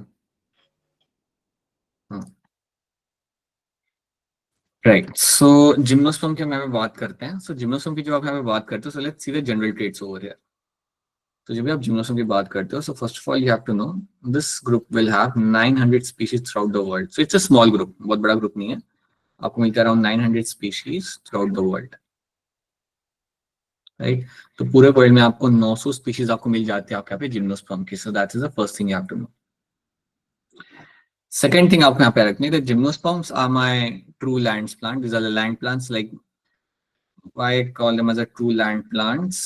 राइट, सो जिम्नोस्पर्म की हम यहाँ पे बात करते हैं। सो जिम्नोस्पर्म की जब आप यहाँ पे बात करते हो, so let's see the general traits over here. तो जब भी आप जिम्नोस्पर्म की बात करते हो, so first of all you have to know this group will have 900 species throughout the world. So it's a small group, बहुत बड़ा ग्रुप नहीं है। आपको मिलता है around 900 species throughout the world, right? तो पूरे वर्ल्ड में आपको 900 स्पीशीज आपको मिल जाती है आपके यहाँ पे जिम्नोस्पर्म की। So that is the first thing you have to know. Second thing आपको यहाँ पे रखनी है, the gymnosperms are my true lands plant. These are the land plants. Like why I call them as a true land plants?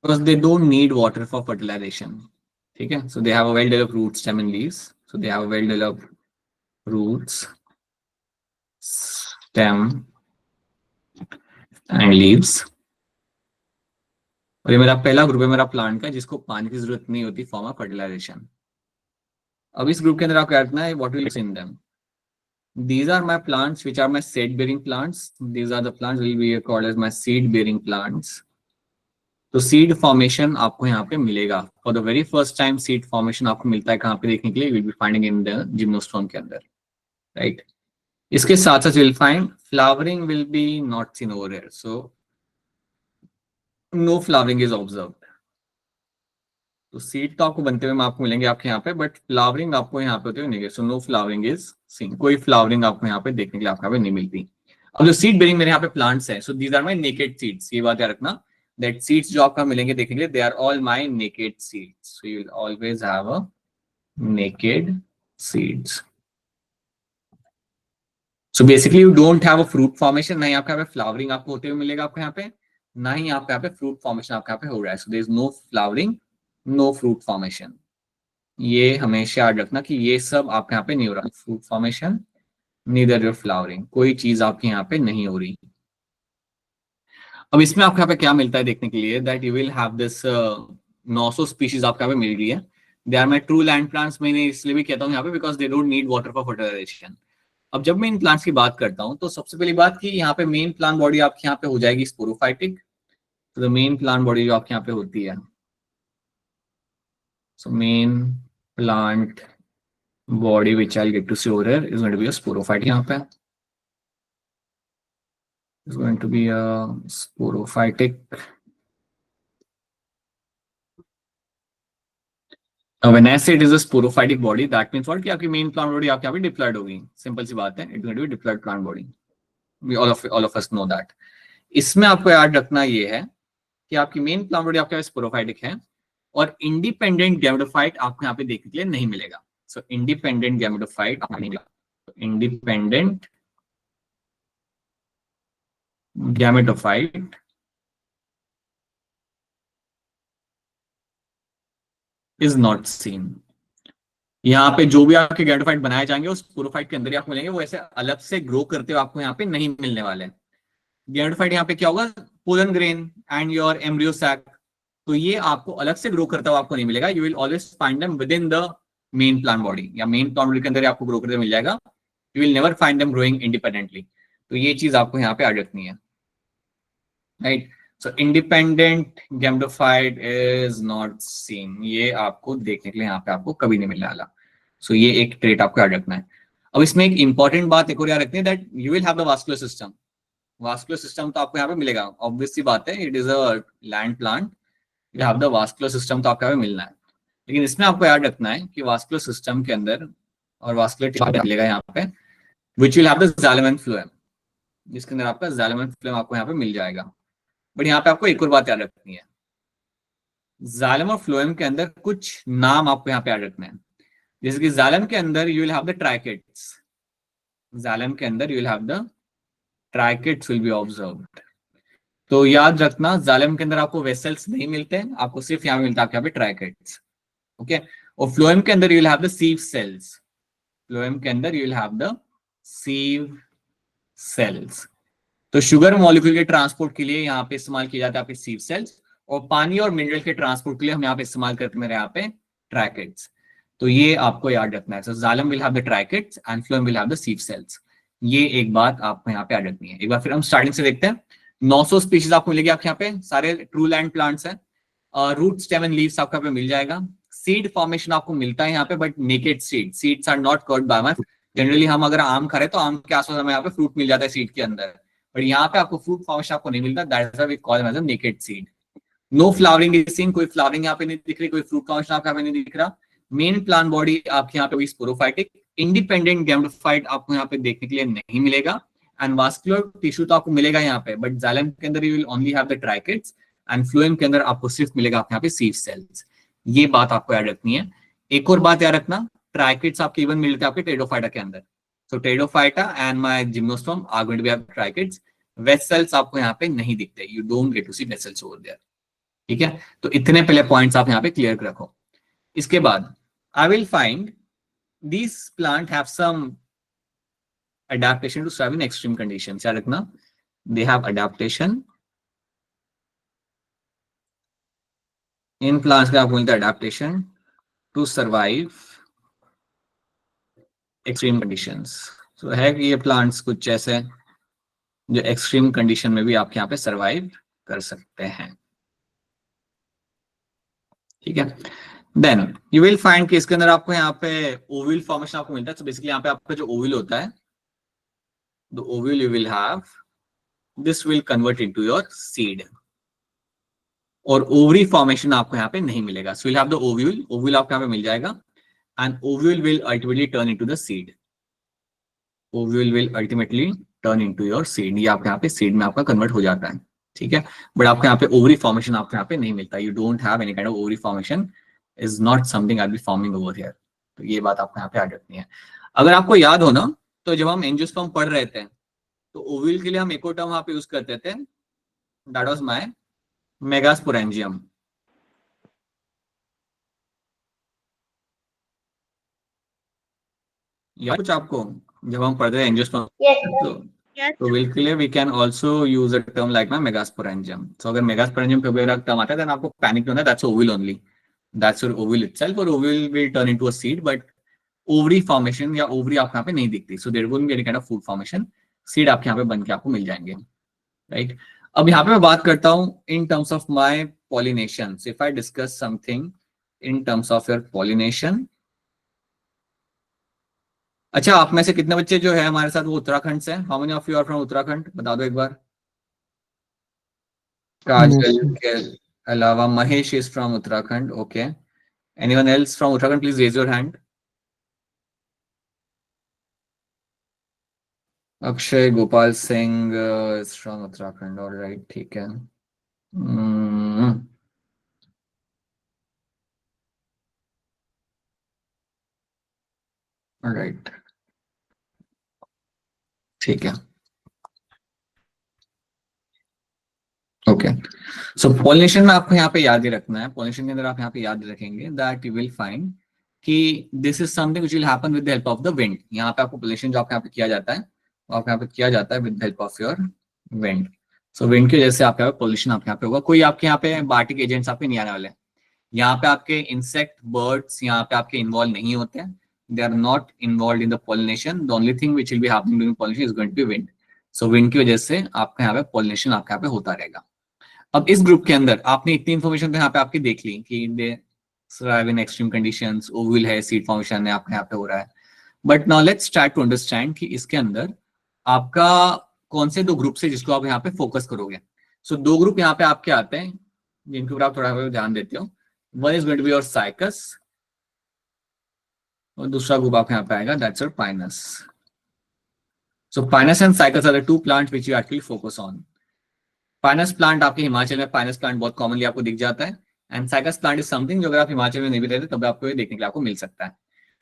Because they don't need water for fertilization. Okay, so they have a well-developed root stem and leaves. So they have a well-developed roots, stem, and leaves. और ये मेरा पहला group है मेरा plant का जिसको पानी की जरूरत नहीं होती फॉर्म ऑफ फर्टिलाइजेशन। अब इस ग्रुप के अंदर आपको रखना है what will be in them. These are my plants which are my seed bearing plants. These are the plants will be called as my seed bearing plants. तो seed formation आपको यहाँ पे मिलेगा for the very first time. Seed formation आपको मिलता है कहाँ पे देखने के लिए, will be finding in the gymnosperm के अंदर, राइट। इसके साथ साथ will find flowering will be not seen over here, so no flowering is observed. तो सीड तो आपको बनते हुए आपको मिलेंगे आपके यहाँ पे, बट फ्लावरिंग आपको यहाँ पे होते हुए नहीं, so no flowering is seen, कोई फ्लावरिंग आपको यहाँ पे देखने के लिए आपको यहाँ पे नहीं मिलती। अब जो सीड बेरिंग मेरे यहाँ पे प्लांट्स हैं, so these are my naked seeds, ये बात याद रखना, दैट सीड्स जो आपको मिलेंगे देखने के लिए, they are all my naked seeds, so you will always have a naked seeds. So basically you don't have a fruit formation, नहीं आपके यहाँ पे फ्लावरिंग आपको होते हुए मिलेगा आपको यहाँ पे, ना ही आपके यहाँ पे फ्रूट फॉर्मेशन आपके यहाँ पे हो रहा है। So there is no flowering, no fruit formation. ये हमेशा याद रखना कि ये सब आपके यहाँ पे नहीं हो रहा, fruit formation neither your flowering, कोई चीज आपके यहाँ पे नहीं हो रही। अब इसमें आपके यहाँ पे क्या मिलता है देखने के लिए, that you will have this 900 species आपके यहाँ पे मिल रही है। They are my true land plants, मैंने इसलिए भी कहता हूँ यहाँ पे because they don't need water for fertilization. अब जब मैं इन प्लांट्स की बात करता हूँ तो सबसे पहली बात कि यहाँ पे मेन प्लांट बॉडी आपके यहाँ पे हो जाएगी स्पोरोफाइटिक। तो द मेन प्लांट बॉडी जो आपके यहाँ पे होती है, so main plant body which I'll get to see over here is going to be a sporophyte. यहाँ पे is going to be a sporophytic. When I say it is a sporophytic body, that means what कि आपकी main plant body आपके यहाँ पे diploid होगी, simple सी बात है, it's going to be diploid plant body. We all of us know that. इसमें आपको याद रखना ये है कि आपकी मेन प्लांट बॉडी आपके यहाँ स्पोरोफाइटिक है और इंडिपेंडेंट गैमेटोफाइट आपको यहाँ पे देखने के लिए नहीं मिलेगा। सो इंडिपेंडेंट गैमेटोफाइट आपको नहीं मिलेगा। Independent gametophyte is not seen. यहाँ पे जो भी आपके गैमेटोफाइट बनाए जाएंगे उस स्पोरोफाइट के अंदर ही आपको मिलेंगे, वो ऐसे अलग से ग्रो करते हुए आपको यहाँ पे नहीं मिलने वाले। गैमेटोफाइट यहाँ पे क्या होगा, pollen grain and your embryo sac, तो ये आपको अलग से ग्रो करता हुआ आपको नहीं मिलेगा। You will always find them with in the main plant body, या मेन प्लांट बॉडी के अंदर आपको ग्रो करते मिल जाएगा। You will never find them growing independently. तो ये चीज आपको यहाँ पे याद रखनी है, right. So independent gametophyte is not seen, ये आपको देखने के लिए यहाँ पे आपको कभी नहीं मिलने वाला। सो ये एक ट्रेट आपको याद रखना है। अब इसमें एक इंपॉर्टेंट बात एक और याद रखनी है, that you will have the vascular system. Vascular system तो आपको यहाँ पे मिलेगा, ऑब्वियस सी बात है, it is a land plant, you have the vascular system तो आपको यहाँ पे मिलना है। लेकिन इसमें आपको याद रखना है कि वास्कुलर सिस्टम के अंदर और वास्कुलर मिलेगा यहाँ पे, which will have the xylem and phloem, जिसके अंदर आपका जाइलम एंड फ्लोएम आपको यहाँ पे मिल जाएगा। बट यहाँ पे आपको एक और बात याद रखनी है, जाइलम और फ्लोएम के अंदर कुछ नाम आपको यहाँ पे याद रखने हैं। जैसे कि जाइलम के अंदर you will have the tracheids, xylem के अंदर you will have the tracheids will be observed. तो याद रखना जाइलम के अंदर आपको वेसल्स नहीं मिलते, आपको सिर्फ यहाँ मिलता है आपके यहाँ पे ट्राइकेट्स, ओके। और फ्लोएम के अंदर you will have the sieve cells, phloem के अंदर you will have the sieve cells. तो शुगर मॉलिक्यूल के ट्रांसपोर्ट के लिए यहाँ पे इस्तेमाल किया जाता है आपके सीव सेल्स, और पानी और मिनरल के ट्रांसपोर्ट के लिए हम यहाँ पे इस्तेमाल करते हैं मेरे यहाँ पे ट्राइकेट्स। तो ये आपको याद रखना है। So xylem will have the tracheids and phloem will have the sieve cells. ये एक बात आपको यहाँ पे याद रखनी है। एक बार फिर हम स्टार्टिंग से देखते हैं। 900 स्पीशीज आपको मिलेगी आपके यहाँ पे, सारे ट्रू लैंड प्लांट्स हैं। रूट स्टेम एंड लीव्स आपको यहाँ पे मिल जाएगा। सीड फॉर्मेशन आपको मिलता है यहाँ पे, but naked seed, seeds are not covered by my. Generally हम अगर आम खा रहे तो आम के आसपास हमें यहाँ पे फ्रूट मिल जाता है सीड के अंदर, बट यहाँ पे आपको फ्रूट फॉर्मेशन आपको नहीं मिलता, that is why we call them as a naked seed. No flowering is seen, कोई फ्लावरिंग यहाँ पे नहीं दिख रही, कोई फ्रूट फॉर्मेशन आपको यहाँ पे नहीं दिख रहा। मेन प्लांट बॉडी आपके यहाँ पे स्पोरोफाइटिक, इंडिपेंडेंट गैमेटोफाइट आपको यहाँ पे देखने के लिए नहीं मिलेगा। एंड वास्कुलर टिश्यू तो आपको मिलेगा यहाँ पे, बट जाइलम के अंदर you will only have the tracheids and phloem के अंदर आपको सिर्फ मिलेगा आपके यहाँ पे सीव सेल्स। ये बात आपको याद रखनी है। एक और बात याद रखना, ट्राइकेट्स आपके इवन मिलते हैं आपके टेडोफाइटा के अंदर। So pteridophyta and my gymnosperm are going to be have tracheids. Vessels आपको यहाँ पे नहीं दिखते, you don't get to see vessels over there, ठीक है। तो इतने पहले पॉइंट्स आप यहाँ पे क्लियर रखो। इसके बाद आई will find these plant have some adaptation to survive in extreme conditions. याद रखना, they have adaptation in plants का आपको मिलता है adaptation to survive extreme conditions. So है कि ये plants कुछ ऐसे जो extreme condition में भी आपके यहाँ पे survive कर सकते हैं। ठीक है। देन यू विल फाइंड कि इसके अंदर आपको यहाँ पे ओव्यूल फॉर्मेशन आपको मिलता है। तो बेसिकली यहाँ पे आपका जो ओव्यूल होता है, the ovule you will have, this will convert into your seed, और ओवरी फॉर्मेशन आपको यहाँ पे नहीं मिलेगा। सो will have the ovule, ovule आपको यहाँ पे मिल जाएगा, and ovule will ultimately turn into the seed, ovule will ultimately turn into your seed. ये आपके यहाँ पे सीड में आपका कन्वर्ट हो जाता है, ठीक है। बट आपको यहाँ पे ओवरी फॉर्मेशन आपको यहाँ पे नहीं मिलता। You don't have any kind of ovary formation, is not something I will be forming over here. तो ये बात आपको यहाँ पे याद रखनी है। अगर आपको याद हो ना, तो जब हम एंजियोस्पर्म पढ़ रहे थे तो ओव्यूल के लिए हम एक और टर्म वहां पे यूज करते थे, दैट वाज माय मेगास्पोरेंजियम। या कुछ आपको जब हम पढ़ते हैं एंजियोस्पर्म, तो ओव्यूल के लिए we can also use a term like my megasporangium. So अगर मेगास्पोरेंजियम पे कोई टर्म आता है देन आपको पैनिक नहीं होना, that's ovule only, that's your ovule itself, और ovule will turn into a seed, but ovary formation या ओवरी आपको यहाँ पे नहीं दिखती। So there won't be any kind of food formation, seed आपके यहाँ पे बन के आपको मिल जाएंगे, राइट। अब यहाँ पे मैं बात करता हूँ in terms of my pollination. If I discuss something in terms of your pollination. अच्छा, आप में से कितने बच्चे जो है हमारे साथ वो उत्तराखंड से हैं? How many of you are from Uttarakhand? बता दो एक बार। काजल के अलावा Mahesh is from Uttarakhand, okay. Anyone else from Uttarakhand, please raise your hand. Akshay Gopal Singh is from Uttarakhand, alright, ठीक है। ऑलराइट, ठीक है, ओके। सो पॉलिनेशन में आपको यहाँ पे याद ही रखना है। पॉलिनेशन के अंदर आप यहाँ पे याद रखेंगे दैट यू विल फाइंड कि this is something which will happen with the help of the wind. यहाँ पे आपको पॉलिनेशन जो आपके यहाँ पे किया जाता है, वो आपके यहाँ पे किया जाता है with the help of your wind. So wind की वजह से आपके यहाँ पे पॉलिनेशन आपके यहाँ पे होगा। कोई आपके यहाँ पे बायोटिक एजेंट्स आपके नहीं आने वाले। यहाँ पे आपके इंसेक्ट, बर्ड्स यहाँ पे आपके इन्वॉल्व नहीं होते हैं, they are not involve in the pollination. The only thing which will be happening during pollination is going to be wind. So wind की वजह से आपके यहाँ पे पॉलिनेशन आपके यहाँ पे होता रहेगा। अब इस ग्रुप के अंदर आपने इतनी इन्फॉर्मेशन तो यहाँ पे आपकी देख ली कि they survive in extreme conditions, ovule है, सीड फॉर्मेशन है, आपके यहाँ पे हो रहा है। But now let's try to understand कि इसके अंदर आपका कौन से दो ग्रुप से जिसको आप यहाँ पे फोकस करोगे। सो दो ग्रुप यहाँ पे आपके आते हैं जिनके ऊपर आप थोड़ा ध्यान देते हो। One is going to be your Cycas, और दूसरा ग्रुप आपके यहाँ पे आएगा, that's your Pinus. So Pinus and Cycas are the two plant which you actually focus on. Pinus plant आपके हिमाचल में पाइनस प्लांट बहुत कॉमनली आपको दिख जाता है, and cycas plant is something जो अगर आप हिमाचल में नहीं भी रहते तब आपको ये देखने के लिए आपको मिल सकता है।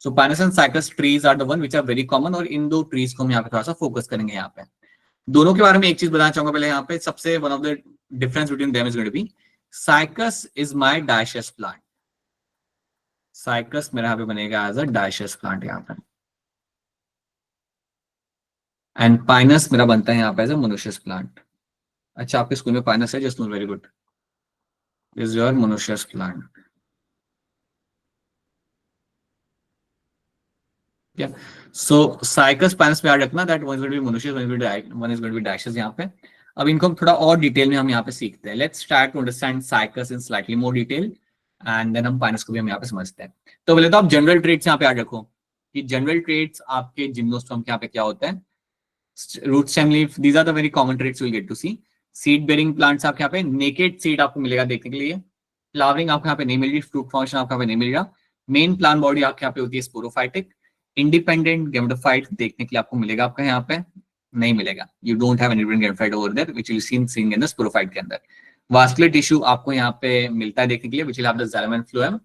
So Pinus and Cycas trees are the one which are very common, और इन दो ट्रीज को हम यहाँ पे थोड़ा सा फोकस करेंगे। यहाँ पे दोनों के बारे में एक चीज बताना चाहूंगा पहले। यहाँ पे सबसे one of the difference between them is going to be Cycas is my dioecious plant. Cycas मेरा यहाँ पे बनेगा एज अ डायशियस प्लांट यहाँ पे, एंड पाइनस मेरा बनता है यहाँ पे एज अ मोनोशियस प्लांट। अच्छा, आपके स्कूल में पाइनस है? Just very good, is your monoecious plant. So Cycas Pinus पे याद रखना that one is going to be monoecious, one is going to be dioecious यहाँ पे। अब इनको हम थोड़ा और डिटेल में हम यहाँ पे सीखते हैं। Let's start to understand Cycas in slightly more detail, and then हम पाइनस को भी हम यहाँ पे समझते हैं। तो पहले तो आप जनरल ट्रेड्स यहाँ पे याद रखो कि जनरल ट्रेड्स आपके जिम्नोस्पर्म के यहाँ पे क्या होता है। Root stem leaf, these are the very common traits you will get to see. Seed bearing plants आपके यहाँ पे नेकेड सीड आपको मिलेगा देखने के लिए। फ्लावरिंग आपको यहाँ पे नहीं मिल रही, फ्रूट फॉर्मेशन आपको यहाँ पे नहीं मिल रहा। मेन प्लांट बॉडी आपके यहाँ पे होती है स्पोरोफाइटिक। इंडिपेंडेंट गेमेटोफाइट देखने के लिए आपको मिलेगा, आपका यहाँ पे नहीं मिलेगा। You don't have independent gametophyte over there which you seen seeing in the sporophyte के अंदर। वास्कुलर टिश्यू आपको यहाँ पे मिलता है देखने के लिए, which will have the xylem and phloem.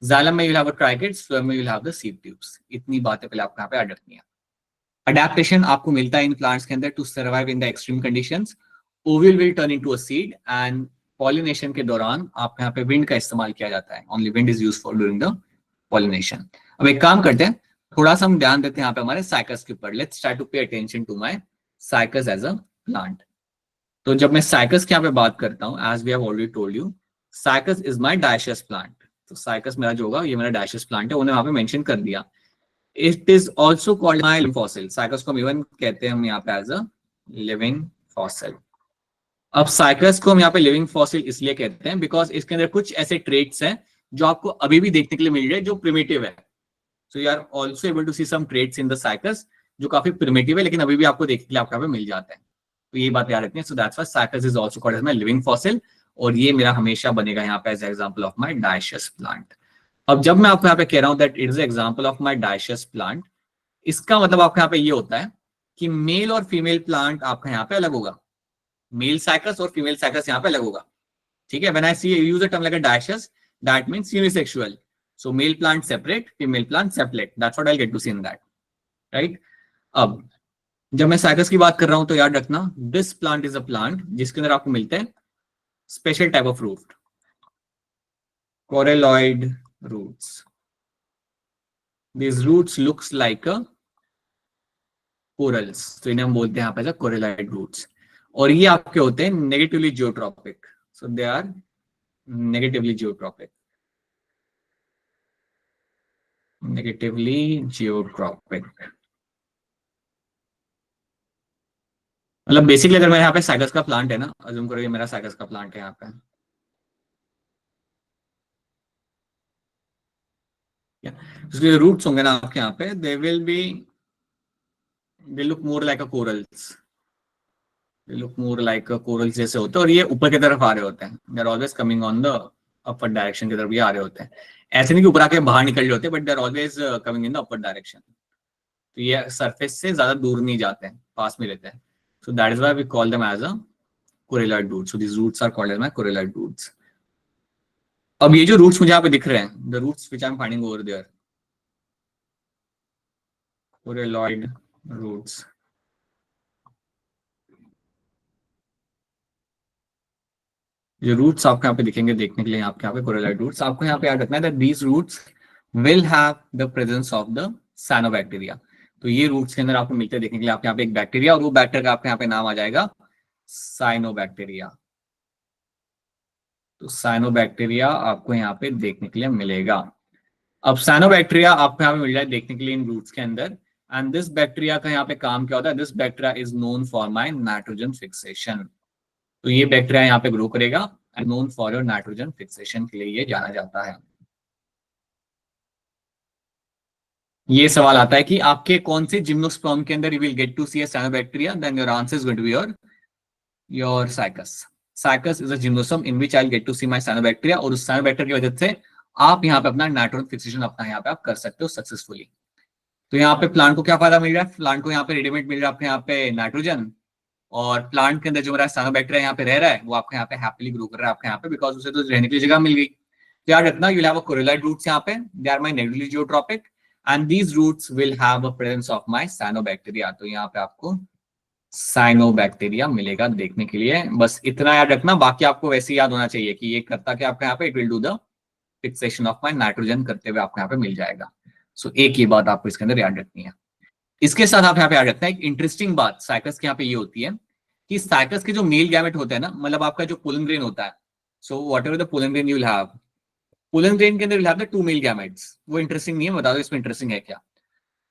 Xylem में you will have a tracheids, phloem में you will have the seed tubes. इतनी बातें पहले आपको यहाँ पे याद रखनी है। अडैप्टेशन आपको मिलता है इन प्लांट्स के अंदर to survive in the extreme conditions. Ovule will turn into a seed, and pollination के दौरान आपके यहाँ पे विंड का इस्तेमाल किया जाता है। Only wind is used for during the pollination. अब एक काम करते हैं, थोड़ा सा हम ध्यान देते हैं यहाँ पे हमारे साइकस के ऊपर। Let's try to pay attention to my Cycas as a plant. तो जब मैं साइकस की यहाँ पे बात करता हूँ, as we have already told you, Cycas is my dioecious plant. तो साइकस मेरा जो होगा ये मेरा डायशियस प्लांट है, उन्हें वहां पे मेंशन कर दिया। It is also called my living fossil. Cycas को हम इवन कहते हैं हम यहाँ पे एज अ लिविंग फॉसिल। अब साइकस को हम यहाँ पे लिविंग फॉसिल इसलिए कहते हैं बिकॉज इसके अंदर कुछ ऐसे ट्रेट्स हैं जो आपको अभी भी देखने के लिए मिल रहे हैं, जो प्रिमिटिव है. So you are also able to see some traits in the Cycas जो काफी प्रिमिटिव है, लेकिन अभी भी आपको देखने के लिए आपको यहाँ पे मिल जाते हैं. तो ये बात याद रखनी है. So that's why Cycas is also called as my living fossil, और ये मेरा हमेशा बनेगा यहाँ पे as example of my dioecious plant. अब जब मैं आपको यहाँ पे कह रहा हूँ that it is example of my dioecious plant, इसका मतलब आपको यहाँ पे ये होता है कि मेल और फीमेल प्लांट आपका यहाँ पे अलग होगा. मेल साइकस और फीमेल साइकस यहाँ पे अलग होगा. ठीक है. When I see use a term like a dioecious, that means unisexual. So male plant separate, female plant separate. That's what I get to see in that. Right. अब जब मैं साइकस की बात कर रहा हूं तो याद रखना, this plant is a plant जिसके अंदर आपको मिलते हैं special type of root, coralloid roots. These roots looks like a corals, तो इन्हें हम बोलते हैं यहाँ पे कोरेलॉइड रूट्स. और ये आपके होते हैं negatively geotropic. So they are negatively geotropic. Negatively geotropic मतलब बेसिकली अगर मेरे यहाँ पे साइकस का प्लांट है ना, अज्यूम करो ये मेरा साइकस का प्लांट है यहाँ पे, उसके रूट्स होंगे ना आपके यहाँ पे, दे will B, they look more like a corals. They look more like a corals जैसे होते हैं, और ये ऊपर की तरफ आ रहे होते हैं. They are always coming on the upper direction की तरफ ये आ रहे होते हैं. ऐसे नहीं कि ऊपर आके बाहर निकल रहे होते, but they are always coming in the upper direction. तो ये सरफेस से ज्यादा दूर नहीं जाते हैं, पास में रहते हैं. So that is why we call them as a coralloid roots. So these roots are called as my coralloid roots. अब ये जो रूट्स मुझे यहाँ पे दिख रहे हैं, the roots which I am finding over there, coralloid roots. जो रूट्स आपको यहाँ पे दिखेंगे देखने के लिए, आपके यहाँ पे कोरेलॉइड रूट्स, आपको यहाँ पे याद रखना है that these roots will have the presence of the cyanobacteria. तो ये रूट्स के अंदर आपको मिलते हैं देखने के लिए आपके यहाँ पे एक बैक्टीरिया, और वो बैक्टीरिया का आपके यहाँ पे नाम आ जाएगा साइनोबैक्टीरिया. तो साइनोबैक्टीरिया आपको यहाँ पे देखने के लिए मिलेगा. अब साइनोबैक्टीरिया आपको यहाँ पे मिल जाए देखने के लिए इन रूट्स के अंदर. एंड दिस बैक्टीरिया का यहाँ पे काम क्या होता है, this bacteria is known for my nitrogen fixation. तो ये बैक्टीरिया यहाँ पे ग्रो करेगा and known for your nitrogen fixation के लिए ये जाना जाता है. ये सवाल आता है कि आपके कौन से जिम्नोस्पर्म के अंदर you will get to see a cyanobacteria, then your answer is going to be your Cycas. Cycas is a gymnosperm in which I will get to see my cyanobacteria, और उस साइनोबैक्टीरिया की वजह से आप यहाँ पे अपना नाइट्रोजन फिक्सेशन अपना यहाँ पे आप कर सकते हो सक्सेसफुली. तो यहाँ पे प्लांट को क्या फायदा मिल रहा है, प्लांट को यहाँ पे रेडीमेड मिल रहा है आपके यहाँ पे नाइट्रोजन, और प्लांट के अंदर जो मेरा साइनोबैक्टीरिया यहाँ पे रह रहा है वो आपके यहाँ पे हैप्पीली ग्रो कर रहा है आपके यहाँ पे, बिकॉज उसे तो रहने के लिए जगह मिल गई. तो याद रखना, you have a coralloid roots यहाँ पे, they are my negatively geotropic, and these roots will have a presence of my cyanobacteria. तो यहाँ पे आपको साइनोबैक्टीरिया मिलेगा देखने के लिए. बस इतना याद रखना, बाकी आपको वैसे याद होना चाहिए कि ये करता क्या आपके यहाँ पे, it will do the fixation of my nitrogen करते हुए आपको यहाँ पे मिल जाएगा. सो एक ही बात आपको इसके अंदर याद रखनी है. इसके साथ आप यहाँ पे याद रखना है एक इंटरेस्टिंग बात साइकस के यहाँ पे ये होती है कि साइकस के जो मेल गैमेट होते हैं ना, मतलब आपका जो पोलन ग्रेन होता है, so whatever the pollen grain you will have, pollen grain के अंदर will have the 2 male gametes. वो इंटरेस्टिंग नहीं है, बता दो इसमें इंटरेस्टिंग है क्या.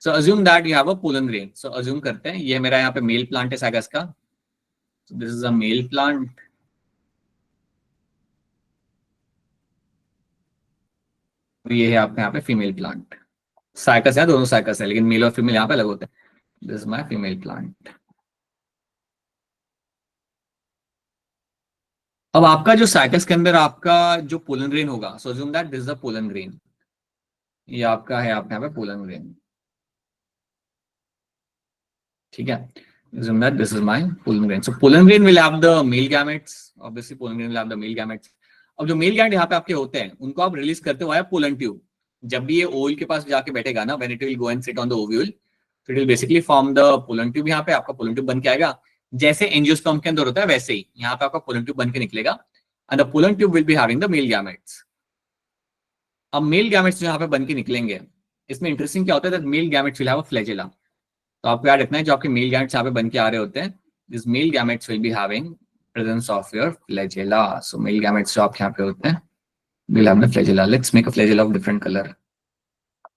So assume that you have a pollen grain. So assume करते हैं ये मेरा यहाँ पे मेल प्लांट है साइकस का. सो this is a male plant, ये है आपका यहाँ पे फीमेल प्लांट. साइकस है, दोनों साइकस है, लेकिन मेल और फीमेल यहाँ पे अलग होते हैं. This is my female plant. अब आपका जो साइकस के अंदर आपका जो पोलन ग्रेन होगा, so assume that this is the pollen grain. ये आपका है आपके यहाँ पे पोलन ग्रेन. ठीक है, assume that this is my pollen grain. So pollen grain will have the male gametes. Obviously pollen grain will have the male gametes. अब जो मेल गैमेट यहाँ पे आपके होते हैं उनको आप रिलीज करते हो पोलन ट्यूब. जब भी ये ओवल के पास जाके बैठेगा ना, when it will go and sit on the ovule, so it will basically form the pollen tube. यहाँ पे आपका pollen tube बन के आएगा, जैसे एंजियोस्पर्म के अंदर होता है वैसे ही यहाँ पे आपका pollen tube बन के निकलेगा. And the pollen tube will be having the male gametes. अब मेल गैमेट्स जो यहाँ पे बन के निकलेंगे, इसमें इंटरेस्टिंग क्या होता है, that male gametes will have a flagella. तो आपको याद रखना है जो आपके मेल गैमेट्स यहाँ पे बन के आ रहे होते हैं, this male gametes will be having presence of your flagella. So male gametes जो आपके यहाँ पे होते हैं will have the flagella. Let's make a flagella of different colour.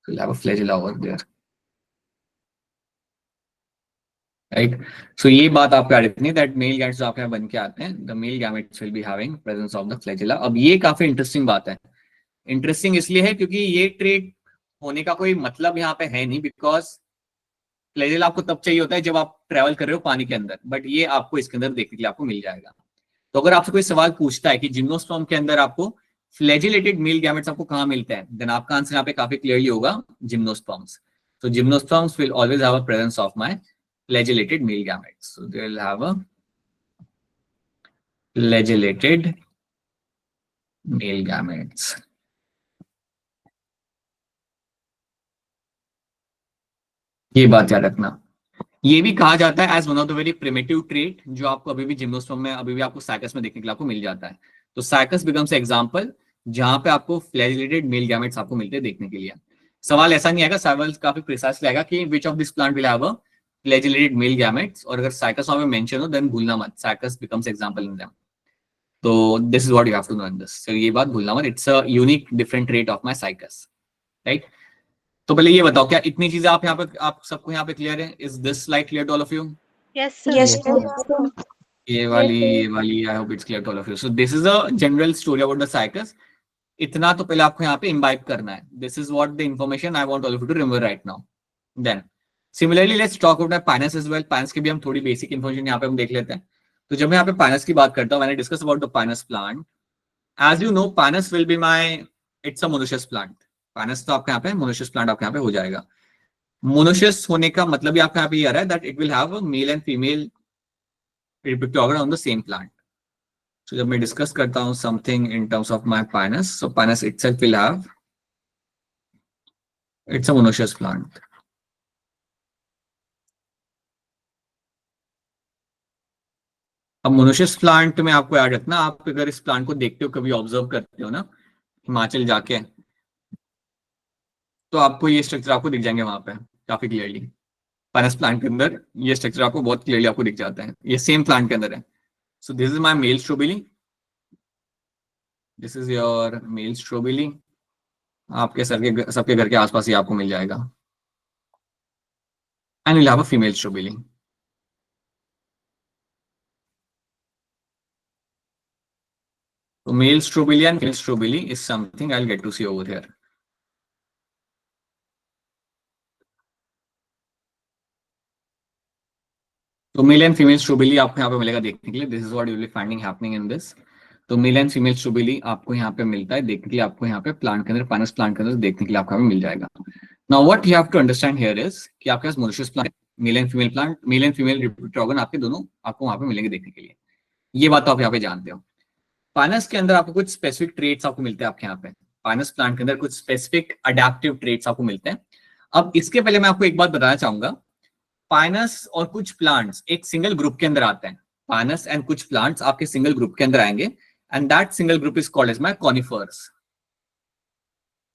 Will have a flagella over there. Right. So ये बात आपको याद रखनी है दैट मेल गैमेट्स जो आपके यहाँ बन के आते हैं, the mail gametes will be having presence of the flagella. अब ये काफी इंटरेस्टिंग बात है इंटरेस्टिंग इसलिए है क्योंकि ये ट्रेट होने का कोई मतलब यहाँ पे है नहीं, बिकॉज फ्लैजेल आपको तब चाहिए होता है जब आप ट्रेवल कर रहे हो पानी के अंदर, बट ये आपको इसके अंदर देखने के लिए आपको मिल जाएगा। तो अगर आपसे कोई सवाल पूछता है कि जिम्नोस्पर्म के अंदर आपको फ्लैजिलेटेड मेल गैमेट्स आपको कहाँ मिलते हैं, देन आपका आंसर यहाँ पे काफी क्लियरली होगा gymnosperms. So gymnosperms will always have a presence of my flagellated male gametes. So they will have a flagellated male gametes. ये बात याद रखना। ये भी कहा जाता है as one of the very primitive trait, जो आपको अभी भी जिम्नोस्पर्म में, अभी भी आपको साइकस में देखने के लिए आपको मिल जाता है। तो साइकस बिकम्स एग्जांपल जहां पे आपको फ्लैजिलेटेड मेल गैमेट्स आपको मिलते हैं देखने के लिए। सवाल ऐसा नहीं आएगा, सवाल काफी प्रिसाइस रहेगा कि which of this plant will have a flagellated male gametes, और अगर साइकस वहां पे मेंशन हो देन भूलना मत, Cycas becomes example in them. तो this is what you have to know in this. तो ये बात भूलना मत, it's a unique different trait of my Cycas, right. तो पहले ये बताओ, क्या इतनी चीजें आप यहाँ पे, आप सबको यहाँ पे क्लियर है? Is this slide clear to all of you? Yes, sir. Yes, sir. ये वाली I hope it's clear to all of you. So this is a general story about the Cycas. इतना तो पहले आपको यहाँ पे इम्बाइब करना है। This is what the information I want all of you to remember right now. Then similarly let's talk about Pinus as well. Pinus की भी हम थोड़ी बेसिक इन्फॉर्मेशन यहाँ पे हम देख लेते हैं। तो जब मैं यहाँ पे पाइनस की बात करता हूँ, मैंने discuss about the Pinus plant, as you know Pinus will be my, it's a monoecious plant. Pinus तो आपके यहाँ पे मोनोशियस प्लांट आपके यहाँ पे हो जाएगा। मोनोशियस होने का मतलब भी आपका यहाँ पे ये आ रहा है that it will have a mail and female reproductive organ on the same plant. So जब मैं डिस्कस करता हूँ something in terms of my pinus, so pinus itself will have, it's a monoecious plant. अब monoecious plant में आपको याद रखना, आप अगर इस प्लांट को देखते हो, कभी ऑब्जर्व करते हो ना हिमाचल जाके, तो आपको ये स्ट्रक्चर आपको दिख जाएंगे वहां पे काफी क्लियरली। पाइनस प्लांट के अंदर ये स्ट्रक्चर आपको बहुत क्लियरली आपको दिख जाता है, ये सेम प्लांट के अंदर है। So this is my male strobili, this is your male strobili. आपके सबके घर के आसपास ही आपको मिल जाएगा। And will have a female strobili. So male strobili and female strobili is something I'll get to see over here. तो मेल एंड फीमेल स्ट्रोबिली आपको यहाँ पे मिलेगा देखने के लिए। This is what you will be finding happening in this. तो mail and female स्ट्रोबिली आपको यहाँ पे मिलता है देखने के लिए, आपको यहाँ पे प्लांट के अंदर, पाइनस प्लांट के अंदर देखने के लिए आपको यहाँ पे मिल जाएगा। Now what you have to understand here is कि आपके पास monoecious plant, male and female plant, male and female reproductive organ आपके दोनों आपको वहाँ पे मिलेंगे देखने के लिए। ये बात तो आप यहाँ पे जानते हो। पाइनस के अंदर आपको कुछ स्पेसिफिक ट्रेट्स आपको मिलते हैं आपके यहाँ पे। पाइनस प्लांट के अंदर कुछ स्पेसिफिक अडेप्टिव ट्रेट्स आपको मिलते हैं। अब इसके पहले मैं आपको एक बात बताना चाहूंगा, पाइनस और कुछ प्लांट्स एक सिंगल ग्रुप के अंदर आते हैं। पाइनस एंड कुछ प्लांट्स आपके सिंगल ग्रुप के अंदर आएंगे, and that single group is called as my conifers.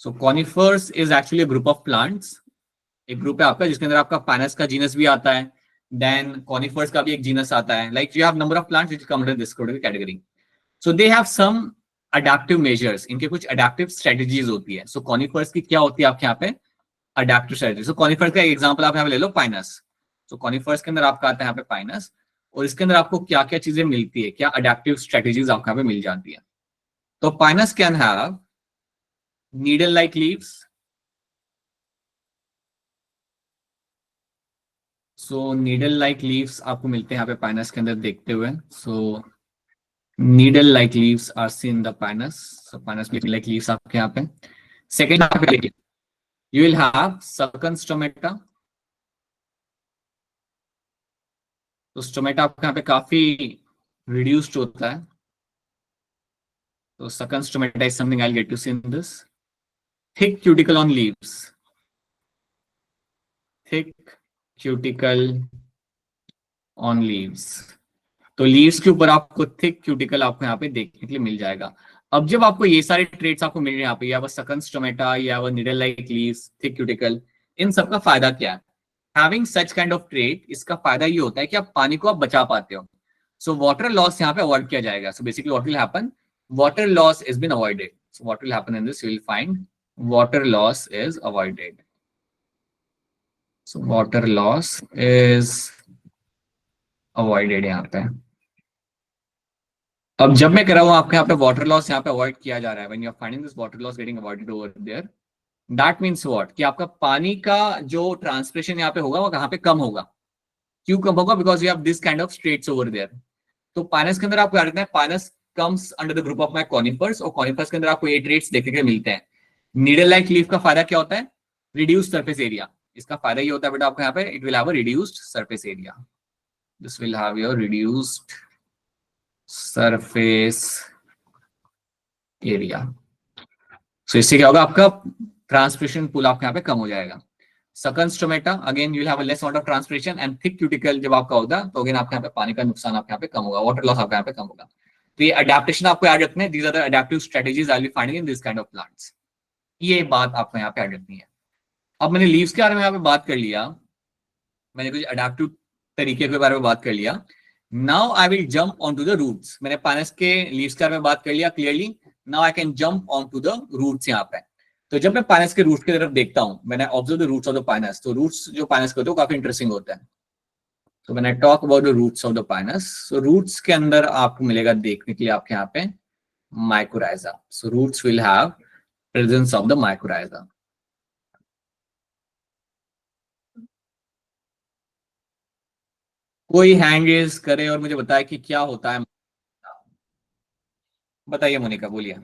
So conifers is actually a group of plants. एक ग्रुप है आपका जिसके अंदर आपका पाइनस का जीनस भी आता है, देन कॉनिफर्स का भी एक जीनस आता है। Like you have number of plants which come under this category. So they have some adaptive measures, इनके कुछ अडेप्टिव स्ट्रेटजीज होती है। सो कॉनिफर्स की क्या होती है आपके यहाँ पे अडेप्टिव स्ट्रेटजी। सो कॉनिफर्स का एग्जांपल आप यहाँ पे ले लो, पाइनस। सो कॉनिफर्स के अंदर आपका आता है यहाँ पे पाइनस, और इसके अंदर आपको क्या क्या चीजें मिलती है, क्या अडेप्टिव स्ट्रेटजीज आपको यहाँ पे मिल जाती है। तो Pinus can have needle like leaves. So needle like leaves आपको मिलते हैं यहाँ पे पाइनस के अंदर देखते हुए। सो needle like leaves are seen in the pinus. So pinus like leaves आपके यहाँ पे। Second यहाँ पे देखिए, you will have succulent stomata. तो स्टोमेटा आपके यहाँ पे काफी reduced होता है। तो succulent stomata is something I'll get to see in this. Thick cuticle on leaves. Thick cuticle on leaves. तो लीव्स के ऊपर आपको थिक क्यूटिकल आपको यहाँ पे देखने के लिए मिल जाएगा। अब जब आपको ये सारे ट्रेट्स आपको मिल रहे हैं यहाँ पे, या वो सकन स्टोमेटा, या वो needle like leaves, thick cuticle, इन सब का फायदा क्या है? Having such kind of trait, इसका फायदा ये होता है कि आप पानी को आप बचा पाते हो। सो वाटर लॉस यहाँ पे अवॉइड किया जाएगा। So basically what will happen, water loss is been avoided. So what will happen in this, you will find water loss is avoided. So water loss is avoided यहाँ पे। अब जब मैं कर रहा हूँ आपके यहाँ पे वाटर लॉस यहाँ पे अवॉइड किया जा रहा है, when you are finding this water loss getting avoided over there, that means what, कि आपका पानी का जो ट्रांसपिरेशन यहाँ पे होगा वो कहाँ पे कम होगा। क्यों कम होगा? Because you have this kind of traits over there. तो पाइनस के अंदर आपको याद रखना है, Pinus comes under the group of my conifers, और कॉनिफर्स के अंदर आपको ये ट्रेट्स देखने के मिलते हैं। नीडल लाइक लीफ का फायदा क्या होता है? Reduced surface area. इसका फायदा ये होता है बेटा आपको यहाँ पे, it will have a reduced surface area, this will have your reduced surface area. So इससे क्या होगा, आपका ट्रांसपिरेशन पूल आपके यहाँ पे कम हो जाएगा। सकन stomata, again you will have a less amount of transpiration, and thick cuticle जब आपका होगा तो अगेन आपके यहाँ पे पानी का नुकसान आपके यहाँ पे कम होगा, वाटर लॉस आपके यहाँ पे कम होगा। तो ये अडेप्टेशन आपको याद रखना है, these are the adaptive strategies I will be finding in this kind of plants. ये बात आपको यहाँ पे याद रखनी है। अब मैंने लीव्स के बारे में यहाँ पे बात कर लिया, मैंने कुछ अडेप्टिव तरीके के बारे में बात कर लिया। Now I will jump on to the roots. मैंने पाइनस के लीव्स के बारे में बात कर लिया clearly, now I can jump on to the roots यहाँ पे। तो जब मैं पाइनस के रूट्स की तरफ देखता हूं, मैंने observe the roots of the pinus, तो रूट्स जो पाइनस के होते हैं काफी इंटरेस्टिंग होते हैं। तो मैंने talk about the roots of the pinus, so roots के अंदर आपको मिलेगा देखने के लिए आपके यहाँ पे mycorrhiza. So roots will have presence of the mycorrhiza. कोई हैंड रेज करे और मुझे बताए कि क्या होता है। बताइए मोनिका, बोलिए।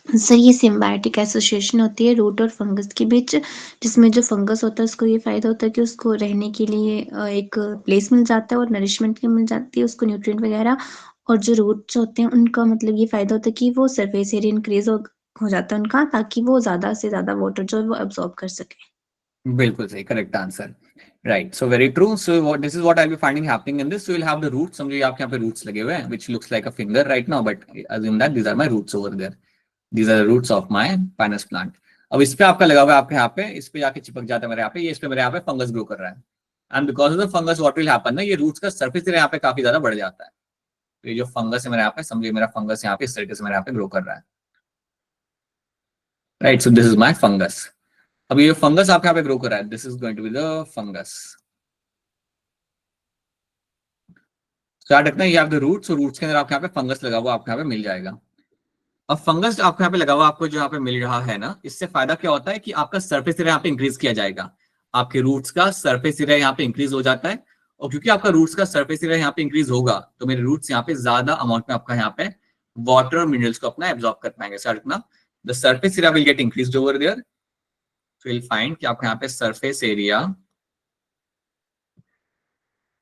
सर ये सिम्बायोटिक एसोसिएशन होती है रूट और फंगस के बीच, जिसमें जो फंगस होता है उसको ये फायदा होता है कि उसको रहने के लिए एक प्लेस मिल जाता है और नरिशमेंट की मिल जाती है उसको, न्यूट्रिएंट वगैरह। और जो रूट्स होते हैं उनका मतलब ये फायदा होता है कि वो सरफेस एरिया इंक्रीज हो जाता है उनका, ताकि वो ज्यादा से ज्यादा वाटर जो है वो एब्जॉर्ब कर सके। बिल्कुल सही, correct answer, right. So very true. So this is what I will be finding happening in this. So you will have the roots, समझिए आपके यहाँ पे रूट्स लगे हुए हैं, which looks like a finger right now, but assume that these are my roots over there, these are the roots of my pinus plant. अब इस पे आपका लगा हुआ है आपके यहाँ पे, इस पे जाके चिपक जाता है मेरे यहाँ पे, ये इस पे मेरे यहाँ पे फंगस ग्रो कर रहा है, and because of the fungus what will happen ना, ये रूट्स का सर्फेस एरिया यहाँ पे काफी ज्यादा बढ़ जाता है। तो ये जो फंगस है मेरे यहाँ पे, समझिए मेरा फंगस यहाँ पे इस तरीके से मेरे यहाँ पे ग्रो कर रहा है, right. So this is my fungus. अब ये फंगस आपके यहाँ पे ग्रो कर रहा है, this is going to be the fungus. याद रखना ये आप द रूट्स, और रूट्स के अंदर आपके यहाँ पे फंगस लगा हुआ आपके यहाँ पे मिल जाएगा। अब फंगस आपके यहाँ पे लगा हुआ आपको जो यहाँ पे मिल रहा है ना, इससे फायदा क्या होता है कि आपका सरफेस एरिया यहाँ पे इंक्रीज किया जाएगा, आपके रूट्स का सरफेस एरिया यहाँ पे इंक्रीज हो जाता है। और क्योंकि आपका रूट्स का सरफेस एरिया यहाँ पे इंक्रीज होगा, तो मेरे रूट्स यहाँ पे ज्यादा अमाउंट में आपका यहाँ पे वाटर और मिनरल्स को अपना एब्जॉर्ब कर पाएंगे। याद रखना the surface area will get increase over there, will find कि आपके यहाँ पे surface area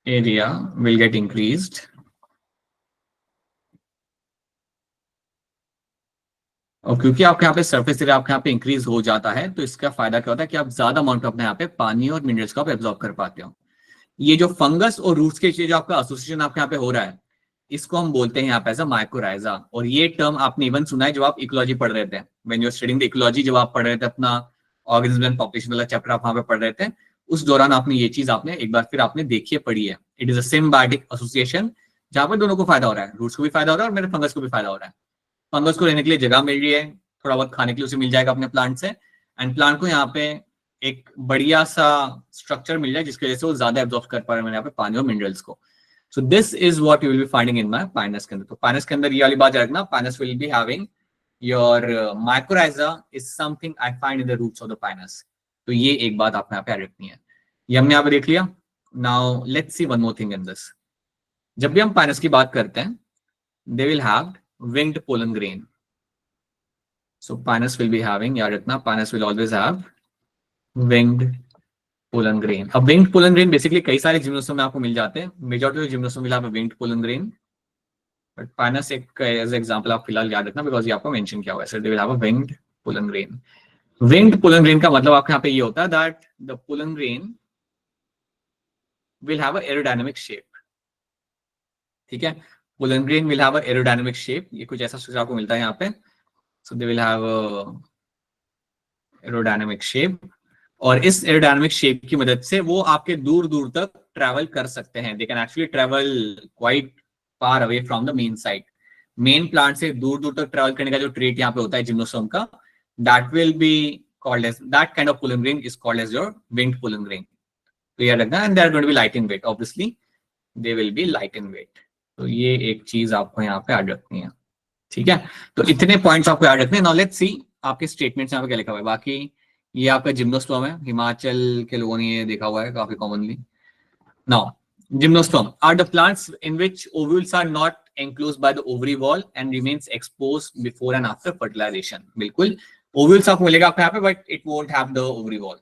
will get increased. और क्योंकि आपके यहाँ पे सरफेस एरिया आपके यहाँ पे इंक्रीज हो जाता है, तो इसका फायदा क्या होता है कि आप ज्यादा अमाउंट अपने यहाँ पे पानी और मिनरल्स को आप एब्जॉर्ब कर पाते हो। ये जो फंगस और रूट्स के जो आपका एसोसिएशन आपके यहाँ पे हो रहा है, इसको हम बोलते हैं यहाँ पे एज अ माइकोराइजा। और ये टर्म आपने इवन सुना है जब आप इकोलॉजी पढ़ रहे थे, when you are studying the ecology, जब आप पढ़ रहे थे अपना ऑर्गेनिज्म एंड पॉपुलेशन वाला चैप्टर आप वहां पे पढ़ रहे थे, उस दौरान आपने ये चीज आपने एक बार फिर आपने देखी है, पढ़ी है। It is a symbiotic association, जहां पर दोनों को फायदा हो रहा है, रूट्स को भी फायदा हो रहा है और मेरे फंगस को भी फायदा हो रहा है। फंगस को रहने के लिए जगह मिल रही है, थोड़ा बहुत खाने के लिए उसे मिल जाएगा अपने प्लांट से, एंड प्लांट को यहाँ पे एक बढ़िया सा स्ट्रक्चर मिल जाए जिसकी वजह से वो ज्यादा एब्जॉर्ब कर पा रहे हैं यहाँ पे पानी और मिनरल्स को। सो this is what you will be finding in my Pinus के अंदर। तो पाइनस के अंदर ये वाली बात रखना, pinus will be having your mycorrhiza is something I find in the roots of the pinus. तो ये एक बात आपने यहाँ पे याद रखनी है, ये हमने यहाँ पे देख लिया। Now let's see one more thing in this. जब भी हम पाइनस की बात करते हैं, दे will have winged pollen grain. So Pinus will be having, याद रखना, Pinus will always have winged pollen grain. अब winged pollen grain basically कई सारे जिम्नोस्पर्म में आपको मिल जाते हैं, majority of gymnosperm will have a winged pollen grain, but Pinus एक as example आप फिलहाल याद रखना because ये आपको mention किया हुआ है, so they will have a winged pollen grain. Winged pollen grain का मतलब आपके यहाँ पे ये होता है that the pollen grain will have a aerodynamic shape. ठीक है, pollen grain will have a aerodynamic shape, ये कुछ ऐसा सूत्र आपको मिलता है यहाँ पे। So they will have a aerodynamic shape, और इस aerodynamic shape की मदद से वो आपके दूर दूर तक ट्रैवल कर सकते हैं। They can actually travel quite far away from the main site. Main plant से दूर दूर तक ट्रैवल करने का जो ट्रेट यहाँ पे होता है जिम्नोस्पर्म का, that will be called as, that kind of pollen grain is called as your winged pollen grain. तो याद रखना, and they are going to be light in weight. Obviously, they will be light in weight. तो ये एक चीज आपको यहाँ पे याद रखनी है, ठीक है। तो इतने पॉइंट्स आपको याद रखने हैं। नाउ लेट्स सी आपके स्टेटमेंट्स यहाँ पे क्या लिखा हुआ है। बाकी ये आपका जिम्नोस्पर्म है, हिमाचल के लोगों ने ये देखा हुआ है काफी commonly. Now gymnosperm are the plants in which ovules are not enclosed by the ovary wall and remains exposed before and after fertilization. बिल्कुल ovules आपको मिलेगा आपको यहाँ पे, but it won't have the ovary wall.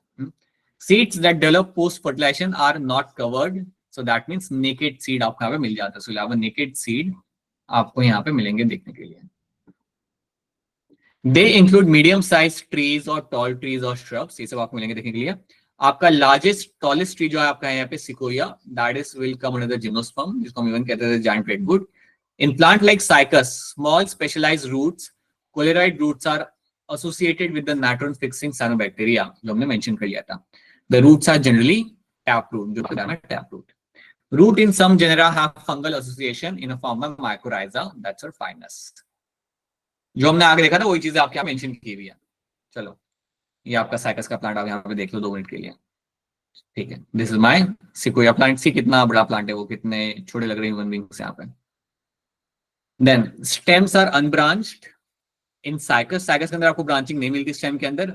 Seeds that develop post fertilization are not covered, so that means naked seed आपको यहाँ पे मिल जाता है. So you have a naked seed आपको यहाँ पे मिलेंगे देखने के लिए. They include medium sized trees or tall trees or shrubs. ये सब आपको मिलेंगे देखने के लिए. आपका लार्जेस्ट टॉलेस्ट ट्री जो है आपका यहाँ पे Sequoia, that is will come under the gymnosperm, जिसको हम इवन कहते हैं giant redwood. In plant like Cycas, small specialised roots, coralloid roots are associated with the nitrogen fixing cyanobacteria, जो हमने मेंशन कर लिया था. The roots are generally tap root, जो कहते हैं tap root. Root in some genera have fungal association in a form of mycorrhiza, that's our Pinus. जो हमने आगे देखा था वही चीजें आपके यहाँ मेंशन की हुई है. चलो ये आपका साइकस का प्लांट आप यहाँ पे देख लो 2 मिनट के लिए, ठीक है. This is my Sequoia plant. See कितना बड़ा प्लांट है वो, कितने छोटे लग रहे हैं ह्यूमन बीइंग्स यहाँ पे. Then stems are unbranched in cycas. Cycas के अंदर आपको ब्रांचिंग नहीं मिलती स्टेम के अंदर.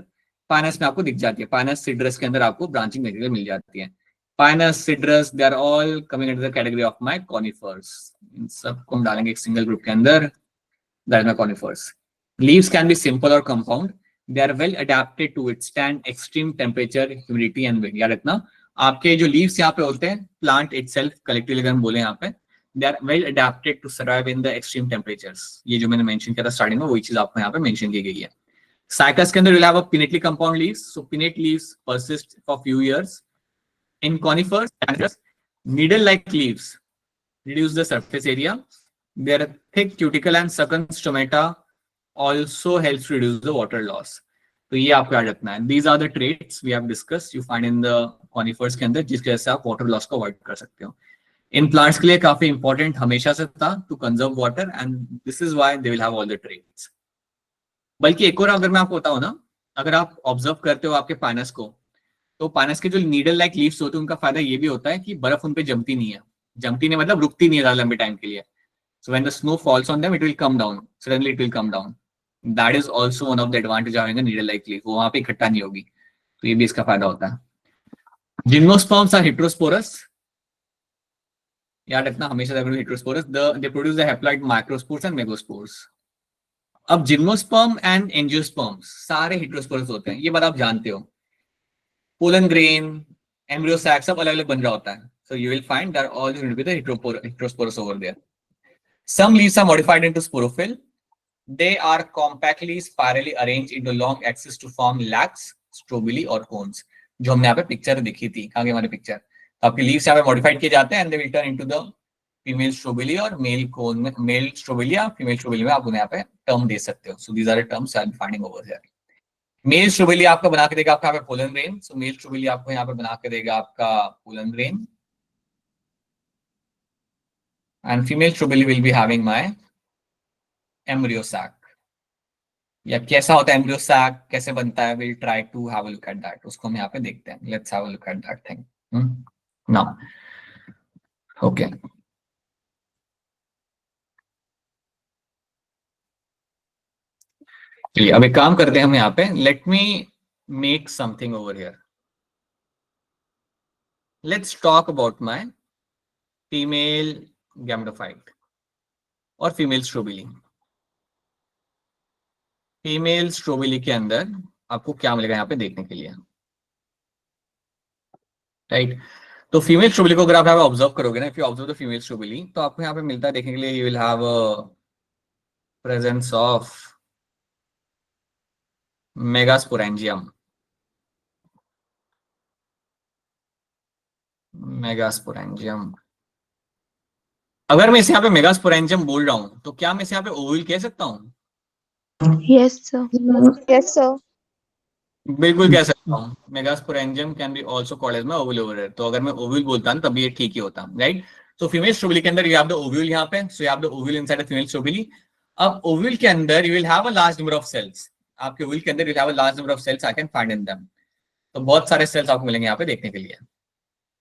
पाइनस में आपको दिख जाती है. पाइनस सिड्रस के अंदर आपको ब्रांचिंग मटेरियल मिल जाती है. Pinus Cedrus they are all coming under the category of my conifers. इन सबको हम डालेंगे एक सिंगल ग्रुप के अंदर, that is my conifers. Leaves can be simple और compound. They are well adapted to withstand extreme temperature, humidity and wind. याद रखना आपके जो leaves यहाँ पे होते हैं, plant itself collectively अगर हम बोले यहाँ पे, they are well adapted to survive in the extreme temperatures. ये जो मैंने mention किया था starting में, वही चीज आपको यहाँ पे mention की गई है. Cycas के अंदर will have a pinnately compound leaves, so pinnate leaves persist for few years. In conifers, needle-like leaves reduce the surface area. Their thick cuticle and succulent stomata also helps to reduce the water loss. तो ये आपको याद रखना है. These are the traits we have discussed. You find in the conifers के अंदर, जिसकी वजह से आप water loss को avoid कर सकते हो. इन plants के लिए काफी important हमेशा से था to conserve water and this is why they will have all the traits. बल्कि एक और अगर मैं आपको बताऊं ना, अगर आप ऑब्जर्व करते हो आपके पाइनस को, तो पाइनस के जो नीडल लाइक लीव्स होते हैं उनका फायदा ये भी होता है कि बर्फ उन पे जमती नहीं है. जमती नहीं मतलब रुकती नहीं है ज्यादा लंबे टाइम के लिए. So when the snow falls on them, it will come down. Suddenly it will come down. That is also one of the advantage of having a needle-like leaf. वो वहां पे इकट्ठा नहीं होगी, तो ये भी इसका फायदा होता है. Gymnosperms are heterosporous. याद रखना हमेशा heterosporous. They produce the haploid microspores and megaspores. अब जिम्नोस्पर्म एंड एंजियोस्पर्म्स सारे हेटेरोस्पोरस होते हैं, ये बात आप जानते हो. पोलन ग्रेन, एम्ब्रियो सैक सब अलग अलग बन रहा होता है. So you will find that all going to be the heterosporous over there. Some leaves are modified into sporophyll. They are compactly spirally arranged into long axis to form lacs, strobili और cones. जो हमने यहाँ पे picture देखी थी, कहाँ गई हमारी पिक्चर. तो आपके लीव्स यहाँ पे मॉडिफाइड किए जाते हैं and they will turn into the female strobili और male cone में male strobili या female strobili में आप उन्हें यहाँ पे टर्म दे सकते हो. So these are the terms I am finding over here. Male strobili आपका बना के देगा आपका यहाँ पे pollen grain. So male strobili आपको यहाँ पे बना के देगा आपका pollen grain. And female strobili will be having my embryo sac. या कैसा होता है embryo sac, कैसे बनता है, we'll try to have a look at that. उसको हम यहाँ पे देखते हैं. Let's have a look at that thing. Now, okay. चलिए अब एक काम करते हैं हम यहाँ पे. Let me make something over here. Let's talk about my female gametophyte और फीमेल स्ट्रोबिली. फीमेल स्ट्रोबिली के अंदर आपको क्या मिलेगा यहाँ पे देखने के लिए, राइट. तो फीमेल स्ट्रोबिली को अगर आप यहाँ पे ऑब्जर्व करोगे ना, if you observe the female strobili, तो आपको यहाँ पे मिलता है देखने के लिए, you will have a presence of megasporangium. Megasporangium. अगर मैं इसे यहाँ पे मेगास्पोरेंजियम बोल रहा हूँ, तो क्या मैं इसे यहाँ पे ओवल कह सकता हूँ? Yes, sir. Yes, sir. बिल्कुल कह सकता हूँ. Megasporangium can be also called as my ovule over here. तो अगर मैं ओवल बोलता ना तब ये ठीक ही होता, राइट. तो फीमेल स्ट्रोबिली के अंदर यू हैव द ओव्यूल यहाँ पे. So you have the ovule inside the female strobili. अब ओव्यूल के अंदर you will have a large number of cells. आपके ओव्यूल के अंदर you have a large number of cells I can find in them. तो बहुत सारे sales आपको मिलेंगे यहाँ पे देखने के लिए.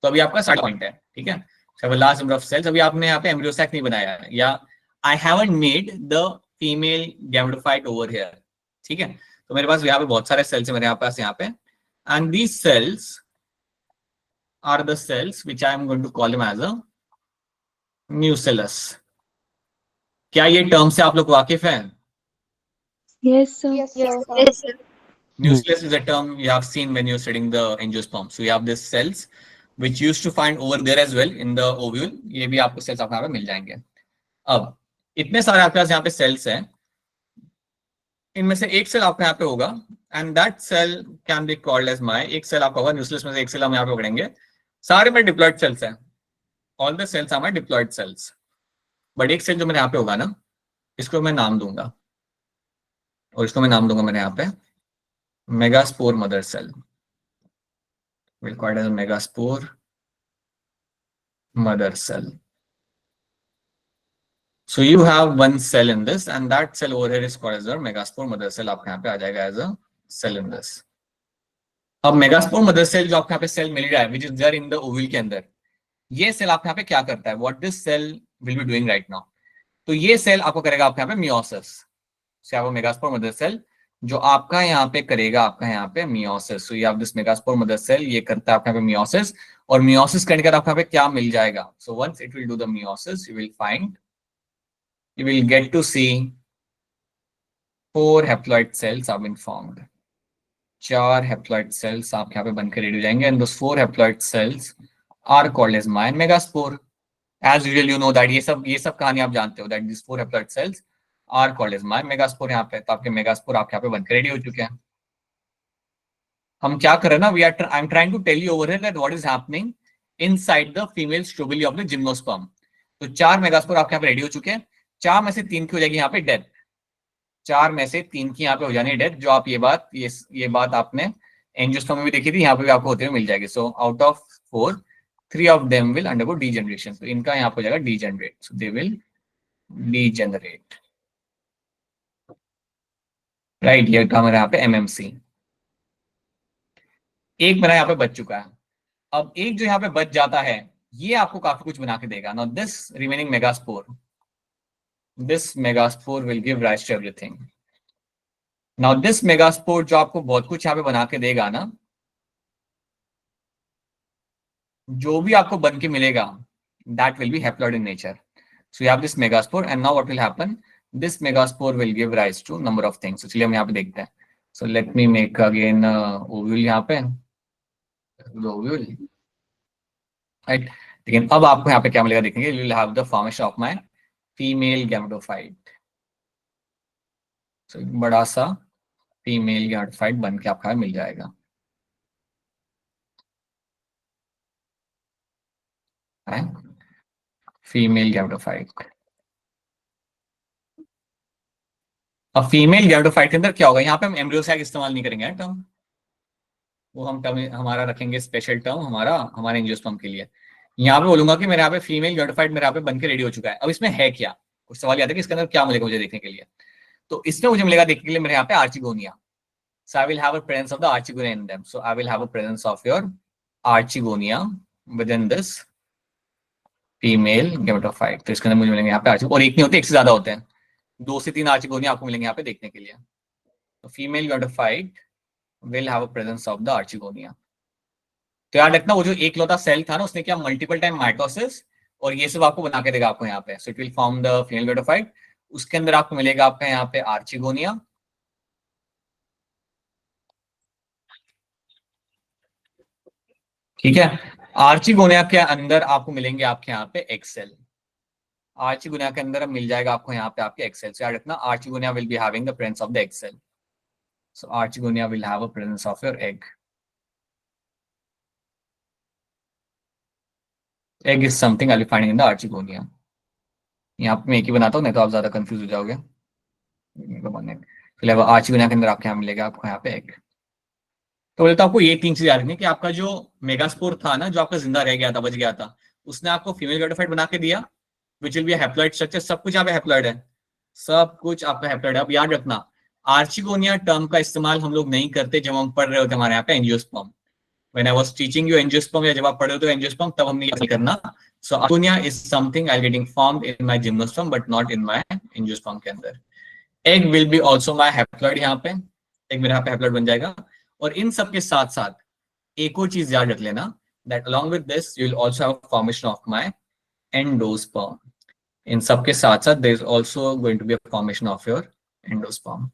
तो अभी आपका 60 पॉइंट है, ठीक है. Large number of cells. अभी आपने यहाँ पे एम्ब्रियो सैक नहीं बनाया है, या I haven't made the female gametophyte over here, ठीक है। तो मेरे पास यहाँ पे बहुत सारे सेल्स है मेरे पास यहाँ पे, and these cells are the cells which I am going to call them as a nucellus. क्या ये टर्म से आप लोग वाकिफ हैं? Yes, sir. Yes, sir. Nucleus is a term you have seen when you're studying the angiosperm. So you have these cells which you used to find over there as well in the ovule. ये भी आपको sales आपको यहाँ पे मिल जाएंगे। अब इतने सारे आपके पास यहाँ पे सेल्स हैं, इनमें से एक सेल आपके यहाँ पे होगा, and that cell can be called as my, एक सेल आपका होगा न्यूक्लियस में से एक सेल हम यहाँ पे पकड़ेंगे। सारे में डिप्लॉयड सेल्स हैं, all the cells are my diploid cells, but एक सेल जो मेरे यहाँ पे होगा ना, इसको मैं नाम दूंगा, और इसको मैं नाम दूंगा मेरे यहाँ पे megaspore mother cell. We'll call it as a megaspore mother cell. So you have one cell in this, and that cell over here is called as a megaspore mother cell. आपके यहाँ पे आ जाएगा as a cell in this. अब megaspore mother cell जो आपके यहाँ पे cell मिल रहा है, which is there in the ovule के अंदर, ये सेल आपके यहाँ पे क्या करता है? What this cell will be doing right now? तो ये सेल आपको करेगा आपके यहाँ पे meiosis. So you have a megaspore mother cell जो आपका यहाँ पे करेगा आपका यहाँ पे मियोसिस। सो ये आप दिस मेगास्पोर मदर सेल ये करता है आपका यहाँ पे मियोसिस, और मियोसिस करने के बाद आपको यहाँ पे क्या मिल जाएगा? So once it will do the meiosis, you will find, you will get to see 4 haploid cells have been formed. 4 haploid cells आपके यहाँ पे बनकर रेडी हो जाएंगे, and those 4 haploid cells are called as my megaspore. As usual you know that ये सब कहानी आप जानते हो, that this 4 haploid cells are called as my megaspore. यहाँ पे तो आपके मेगास्पोर आपके यहाँ पे बनकर रेडी हो चुके हैं। हम क्या कर रहे हैं ना, I am trying to tell you over here that what is happening inside the female strobili of the gymnosperm. तो 4 मेगास्पोर आपके यहाँ पे रेडी हो चुके हैं, 4 में से 3 की हो जाएगी यहाँ पे डेथ, 4 में से 3 की यहाँ पे हो जानी है डेथ। जो आप ये बात आपने एंजियोस्पर्म में भी देखी थी, यहाँ पे भी आपको होते हुए मिल जाएगी। So out of 4, 3 of them will undergo degeneration. तो इनका यहाँ पे हो जाएगा degenerate, so they will degenerate, right. ये था मेरा यहाँ पे एमएमसी। एक मेरा यहाँ पे बच चुका है। अब एक जो यहाँ पे बच जाता है, ये आपको काफी कुछ बना के देगा। Now this remaining megaspore, this megaspore will give rise to everything. Now this megaspore जो आपको बहुत कुछ यहाँ पे बना के देगा ना, जो भी आपको बन के मिलेगा, that will B haploid in nature. So you have this megaspore, and now what will happen, this megaspore will give rise to number of things. So चलिए हम यहाँ पे देखते हैं। So let me make again ovule यहाँ पे, ovule, right? लेकिन अब आपको यहाँ पे क्या मिलेगा देखेंगे, you will have the formation of my female gametophyte. So बड़ा सा female gametophyte बन के आपका मिल जाएगा, female gametophyte। अब फीमेल गैमेटोफाइट के अंदर क्या होगा, यहाँ पे हम एम्ब्रियो सैक इस्तेमाल नहीं करेंगे टर्म, वो हम टर्म हमारा रखेंगे स्पेशल टर्म हमारे एंजियोस्पर्म के लिए। यहाँ पे बोलूंगा कि मेरे यहाँ पे फीमेल गैमेटोफाइट मेरे यहाँ पे बनकर रेडी हो चुका है। अब इसमें है क्या, कुछ सवाल याद है कि इसके अंदर क्या मिलेगा मुझे देखने के लिए? तो इसमें मुझे मिलेगा देखने के लिए मेरे यहाँ पे archegonia. So I will have a presence of the archegonia in them. So I will have a presence of your archegonia with in this female gametophyte. तो इसके अंदर मुझे मिलेंगे यहाँ पे आर्चिगोनिया, और एक नहीं होते, एक से ज्यादा होते हैं, 2 से 3 आर्चिगोनिया आपको मिलेंगे यहाँ पे देखने के लिए। तो female gametophyte will have a presence of the archegonia. तो याद रखना, वो जो एकलौता सेल था ना, उसने क्या मल्टीपल टाइम माइटोसिस और ये सब आपको बना के देगा आपको यहाँ पे। So it will form the female gametophyte, उसके अंदर आपको मिलेगा आपका यहाँ पे आर्चिगोनिया, ठीक है। आर्चिगोनिया के अंदर आपको मिलेंगे आपके यहाँ पे एक्सेल, आर्चिगोनिया के अंदर मिल जाएगा आपको यहाँ पे आपके एक्सेल। सो याद रखना, archegonia will be having the presence of the egg cell. So archegonia will have a presence of your egg. Egg is something I will find in the archegonia. यहाँ पे मैं एक ही बनाता हूँ, नहीं तो आप ज्यादा कंफ्यूज हो जाओगे। आर्चिगोनिया के अंदर आपके यहाँ मिलेगा आपको यहाँ पे एग। तो बोलता आपको ये 3 चीज याद रखनी कि आपका जो मेगास्पोर था ना, जो आपका जिंदा रह गया था, बच गया था, उसने आपको फीमेल गैमेटोफाइट बना के दिया, which will be haploid structure. सब कुछ यहाँ पे हैप्लॉइड है, सब कुछ आपका हैप्लॉइड है। अब याद रखना, आर्चिगोनिया टर्म का इस्तेमाल हम लोग नहीं करते जब हम पढ़ रहे होते हमारे यहाँ पे angiosperm. When I was teaching you angiosperm, या जब आप पढ़ रहे होते एंजियोस्पर्म, तब हमने ये करना So archegonia is something I'll getting formed in my gymnosperm but not in my angiosperm के अंदर. Egg will be also my haploid यहाँ पे, egg मेरा यहाँ पे haploid बन जाएगा. और इन सब के साथ साथ एक और चीज याद रख लेना, that along with this you will also have formation of my endosperm. इन सब के साथ साथ there is also going to be a formation of your endosperm.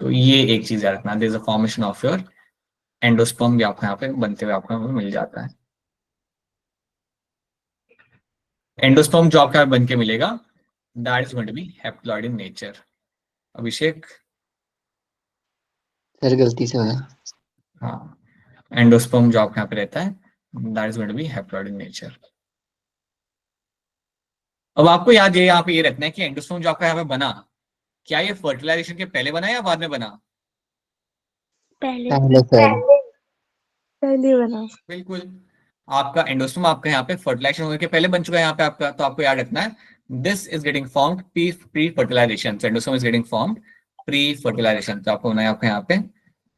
तो ये एक चीज याद रखना, there is a formation of your endosperm भी आपको यहाँ पे बनते हुए आपको मिल जाता है. एंडोस्पर्म जो आपका बन के मिलेगा, that is going to be haploid in nature. Abhishek sir गलती से होगा. हाँ, एंडोस्पर्म जो आपके यहाँ पे रहता है, that is going to be haploid in nature. अब आपको याद ये यहाँ पे ये रखना है कि एंडोस्पर्म जो आपका यहाँ पे बना, क्या ये फर्टिलाइजेशन के पहले बना या बाद में बना? पहले सर. पहले बना. बिल्कुल, आपका एंडोस्पर्म आपका यहाँ पे फर्टिलाइजेशन होने के पहले बन चुका है यहाँ पे आपका. तो आपको याद रखना है, this is getting formed pre fertilization. Endosperm is getting formed pre fertilization. तो आपको होना है आपका यहाँ पे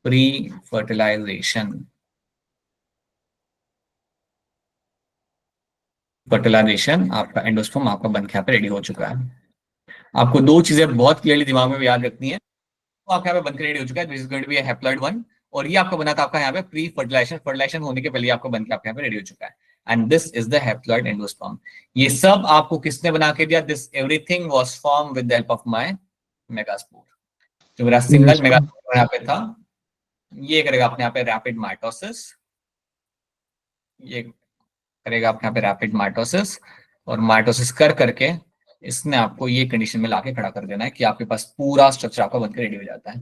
प्री फर्टिलाइजेशन. फर्टिलाइजेशन आपका एंडोस्पर्म आपका बन के यहाँ पे रेडी हो चुका है. आपको दो चीजें बहुत क्लियरली दिमाग में याद रखनी है. तो आपका यहाँ पे बनकर रेडी हो चुका है, this is going to be a haploid one. और ये आपका बना था आपका यहाँ पे प्री फर्टिलाइजेशन, फर्टिलाइजेशन होने के पहले आपका बनकर आपके यहाँ पे रेडी हो चुका है. And this is the haploid endosperm. ये सब आपको किसने बना के दिया? This everything was form with the help of my megaspore. जो मेरा सिंगल मेगास्पोर यहाँ पे था, ये करेगा अपने यहाँ पे रैपिड माइटोसिस. ये करेगा आपके यहाँ पे रैपिड माइटोसिस, और माइटोसिस कर करके इसने आपको ये कंडीशन में लाके खड़ा कर देना है कि आपके पास पूरा स्ट्रक्चर आपका बनकर रेडी हो जाता है.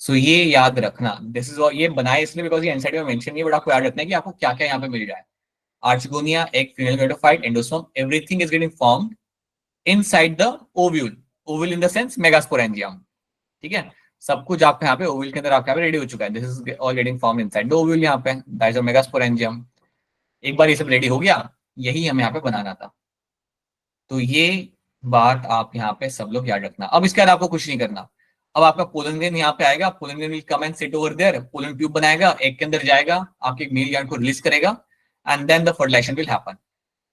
सो ये याद रखना, दिस इज ये बनाए इसलिए बिकॉज ये एनसाइड में मेंशन नहीं है, बट आपको याद रखना है कि आपको क्या क्या यहाँ पे मिल रहा है. आर्चिगोनिया, एक female gametophyte, endosperm, everything is getting formed inside the ovule. Ovule in the sense megasporangium. ठीक है, सब कुछ आपके यहाँ पे ओव्यूल के अंदर आपके यहाँ पे रेडी हो चुका है. This is all getting formed inside the ovule. यहाँ पे दैट इज अ मेगास्पोरेंजियम. एक बार ये सब रेडी हो गया, यही हमें यहाँ पे बनाना था. तो ये बात आप यहाँ पे सब लोग याद रखना. अब इसके बाद आपको कुछ नहीं करना. अब आपका पोलन ग्रेन यहाँ पे आएगा, pollen grain will come and sit over there, pollen tube बनाएगा, एग के अंदर जाएगा, आपके मेल यार्ड को रिलीज करेगा, and then the fertilization will happen.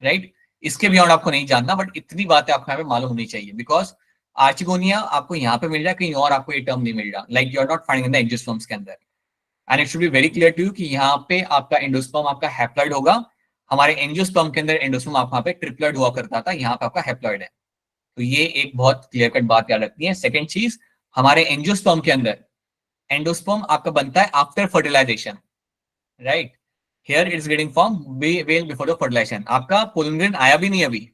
Right, इसके बियॉन्ड आपको नहीं जानना, बट इतनी बातें आपको यहाँ पे मालूम होनी चाहिए. बिकॉज आर्चिगोनिया आपको यहाँ पे मिल रहा है, कहीं और आपको ये टर्म नहीं मिल रहा. Like you are not finding in the angiosperms के अंदर. And it should be very clear to you कि यहाँ पे आपका एंडोस्पर्म आपका हैप्लॉइड होगा. हमारे एंजियोस्पर्म के अंदर एंडोस्पर्म आपको यहाँ पे ट्रिप्लॉइड हुआ करता था, यहाँ पे आपका हैप्लॉइड है. तो ये एक बहुत क्लियर कट बात याद रखनी है. सेकंड चीज, हमारे एंजियोस्पर्म के अंदर एंडोस्पर्म आपका बनता है after fertilization. Right, here it's getting form well before the fertilization. आपका पोलन ग्रेन आया भी नहीं अभी,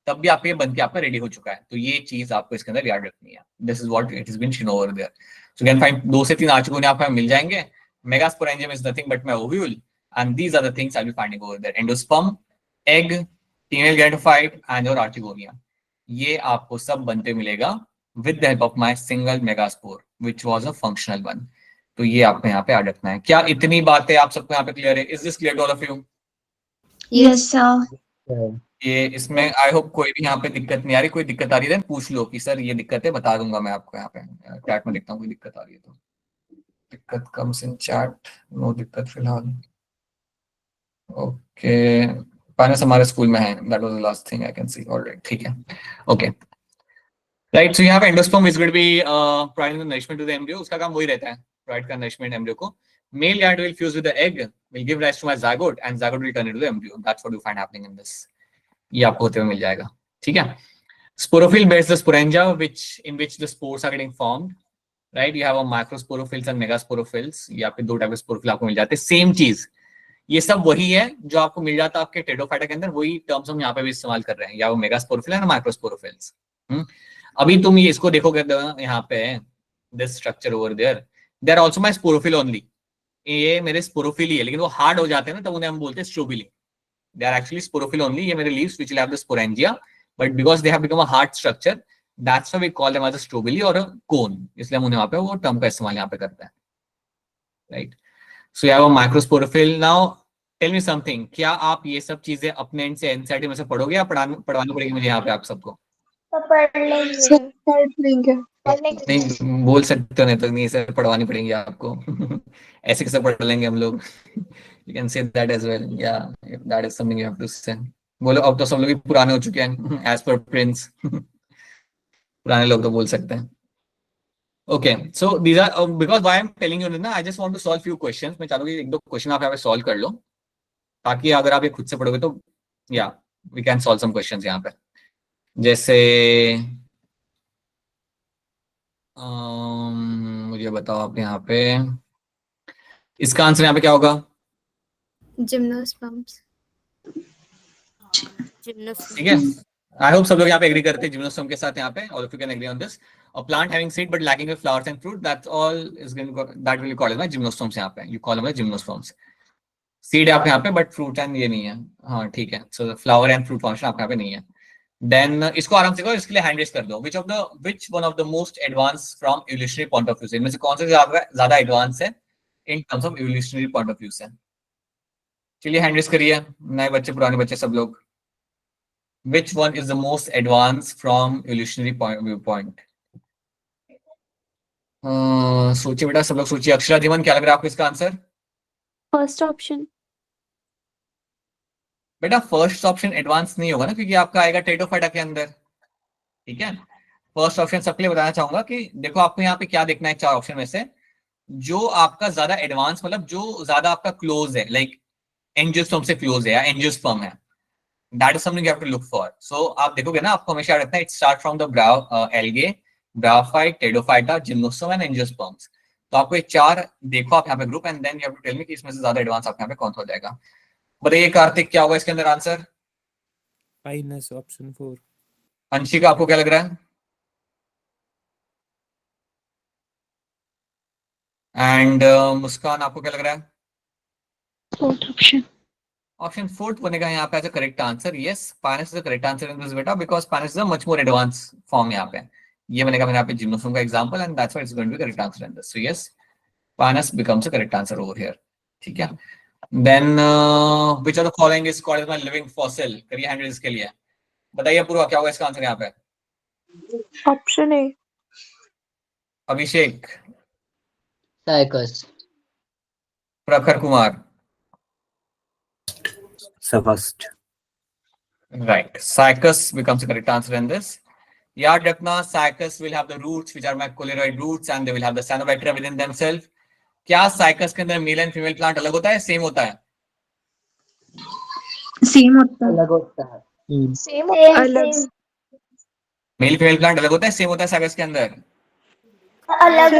तब भी आपके बन के आपका रेडी हो चुका है. तो ये चीज आपको इसके अंदर याद रखनी है. This is what it is been shown over there. So can find 2 से 3 आर्चिगोनिया आपको मिल जाएंगे. Megasporangium is nothing but my ovule, and these are the things I'll be finding over there. Endosperm, egg, female gametophyte and your archigonia. ये आपको सब बनते मिलेगा with the help of my single megaspore, which was a functional one. तो ये आपको यहाँ पे याद रखना है. क्या इतनी बातें आप सबको यहाँ पे क्लियर है? Is this clear to all of you? Yes, sir. ये इसमें आई होप कोई भी यहाँ पे दिक्कत नहीं आ रही. कोई दिक्कत आ रही है पूछ लो कि सर ये दिक्कत है, बता दूंगा मैं आपको. यहाँ पे चैट में देखता हूँ कोई दिक्कत आ रही है तो. दिक्कत कम्स इन चैट, नो दिक्कत फिलहाल. ओके, पैनस हमारे स्कूल में है. That was the last thing I can see. Alright, ठीक है. Okay, right. So you have endosperm is going to be providing nourishment to the embryo. उसका काम वही रहता है, प्रोवाइड का नरिशमेंट एम्ब्रियो को. Male yard will fuse with the egg, will give rise to my zygote, and zygote will turn into the embryo. That's what you find happening in this. ये आपको होते हुए मिल जाएगा. ठीक है. Sporophyll bears the sporangia in which the spores are getting formed. Right, you have a microsporophils and megasporophils. ये आपके दो टाइप के स्पोरोफिल आपको मिल जाते हैं. सेम चीज, ये सब वही है जो आपको मिल जाता है आपके टेडोफाइटा के अंदर. वही टर्म्स हम यहाँ पे भी इस्तेमाल कर रहे हैं, या वो मेगास्पोरोफिल है माइक्रोस्पोरोफिल्स. अभी तुम ये इसको देखोगे यहाँ पे this structure over there, they are also my sporophyll only. ये मेरे स्पोरोफिल ही है, लेकिन वो हार्ड हो जाते हैं ना, तब उन्हें हम बोलते हैं strobili. They are actually sporophyll only. ये मेरे leaves which will have the sporangia, but because they have become a hard structure, that's why we call them as a strobili और अ कोन. इसलिए हम उन्हें वहां पे वो टर्म का इस्तेमाल यहाँ पे करते हैं. Right, so you have a microsporophyll. Now tell me something, क्या आप ये सब चीजें अपने एंड से एनसीईआरटी में से पढ़ोगे या पढ़वानी पड़ेगी मुझे यहाँ पे आप सबको? नहीं बोल सकते हो, नहीं तो नहीं सर पढ़वानी पड़ेंगी आपको. ऐसे कैसे पढ़ लेंगे हम लोग? You can say that as well. Yeah, if that is something you have to say. बोलो, अब तो सब लोग भी पुराने हो चुके हैं एज पर प्रिंस पुराने लोग तो बोल सकते हैं। Okay, so these are because why I am telling you ना, I just want to solve few questions. मैं चाहता हूँ कि एक दो क्वेश्चन आप यहाँ पे सॉल्व कर लो, ताकि अगर आप ये खुद से पढ़ोगे तो या we can solve some questions यहाँ पे। जैसे मुझे बताओ आप यहाँ पे इसका आंसर यहाँ पे क्या होगा? जिम्नोस्पर्म्स। ठीक है, आई होप सब लोग यहाँ पे एग्री करते हैं जिम्नोस्पर्म के साथ यहाँ पे, और if you can agree on this, a plant having seed but lacking with flowers and fruit, that's all is going to that will be called as my gymnosperms। यहाँ पे you call them as gymnosperms। Seed है आप यहाँ पे but fruit and ये नहीं है। हाँ ठीक है, सो फ्लावर एंड फ्रूट फंक्शन आपके यहाँ पे नहीं है। देन इसको आराम से करो, इसके लिए हैंड रेज कर दो। which one of the most advanced from evolutionary point of view से, इनमें से कौन सा ज्यादा एडवांस है in terms of evolutionary point of view से? चलिए हैंड रेज करिए, नए बच्चे पुराने बच्चे सब लोग। which one is the most advanced from evolutionary viewpoint? सोचिए बेटा, सब लोग सोचिए। अक्षरा धीमन, क्या लग रहा है आपको इसका आंसर? First option. बेटा फर्स्ट ऑप्शन एडवांस नहीं होगा ना, क्योंकि आपका आएगा टेटोफाइटा के अंदर। ठीक है, फर्स्ट ऑप्शन सबके लिए बताना चाहूंगा कि देखो आपको यहाँ पे क्या देखना है चार ऑप्शन में से, जो आपका ज्यादा एडवांस मतलब जो ज्यादा आपका क्लोज है, लाइक एंजियोस्पर्म से क्लोज है या एंजियोस्पर्म है, that is something you have to look for. So आप देखोगे ना, आपको हमेशा रखना है it start from the algae, bryophyte, pteridophyta, gymnosperm and angiosperms. तो आपको ये चार देखो आप यहाँ पे group, and then you have to tell me कि इसमें से ज्यादा एडवांस आपके यहाँ पे कौन सा हो जाएगा। बताइए कार्तिक, क्या होगा इसके अंदर आंसर? Pinus, option 4। अंशिका, आपको क्या लग रहा है? एंड मुस्कान, आपको क्या लग रहा है? Fourth option. ऑप्शन फोर्थ बनेगा यहाँ पे as a correct answer. Yes, Pinus is the correct answer in this बेटा, because Pinus is a much more advance form यहाँ पे। ये बनेगा मेरे यहाँ पे जिम्नोस्पर्म का example, and that's why it's going to be correct answer in this. So yes, Pinus becomes a correct answer over here. ठीक है, then which of the following is called as my living fossil? करिए hand raise के लिए, बताइए पूरा क्या होगा इसका आंसर यहाँ पे? Option A. अभिषेक, साइकस, प्रखर Kumar, first. right, Cycus becomes the correct answer in this. याद रखना, Cycus will have the roots which are macularoid roots and they will have the cyanobacteria within themselves। क्या Cycus के अंदर mail and female plant अलग होता है, same होता है? सेम होता है। अलग होता है। सेम अलग मेल फीमेल प्लांट अलग होता है, सेम होता है Cycus के अंदर? अलग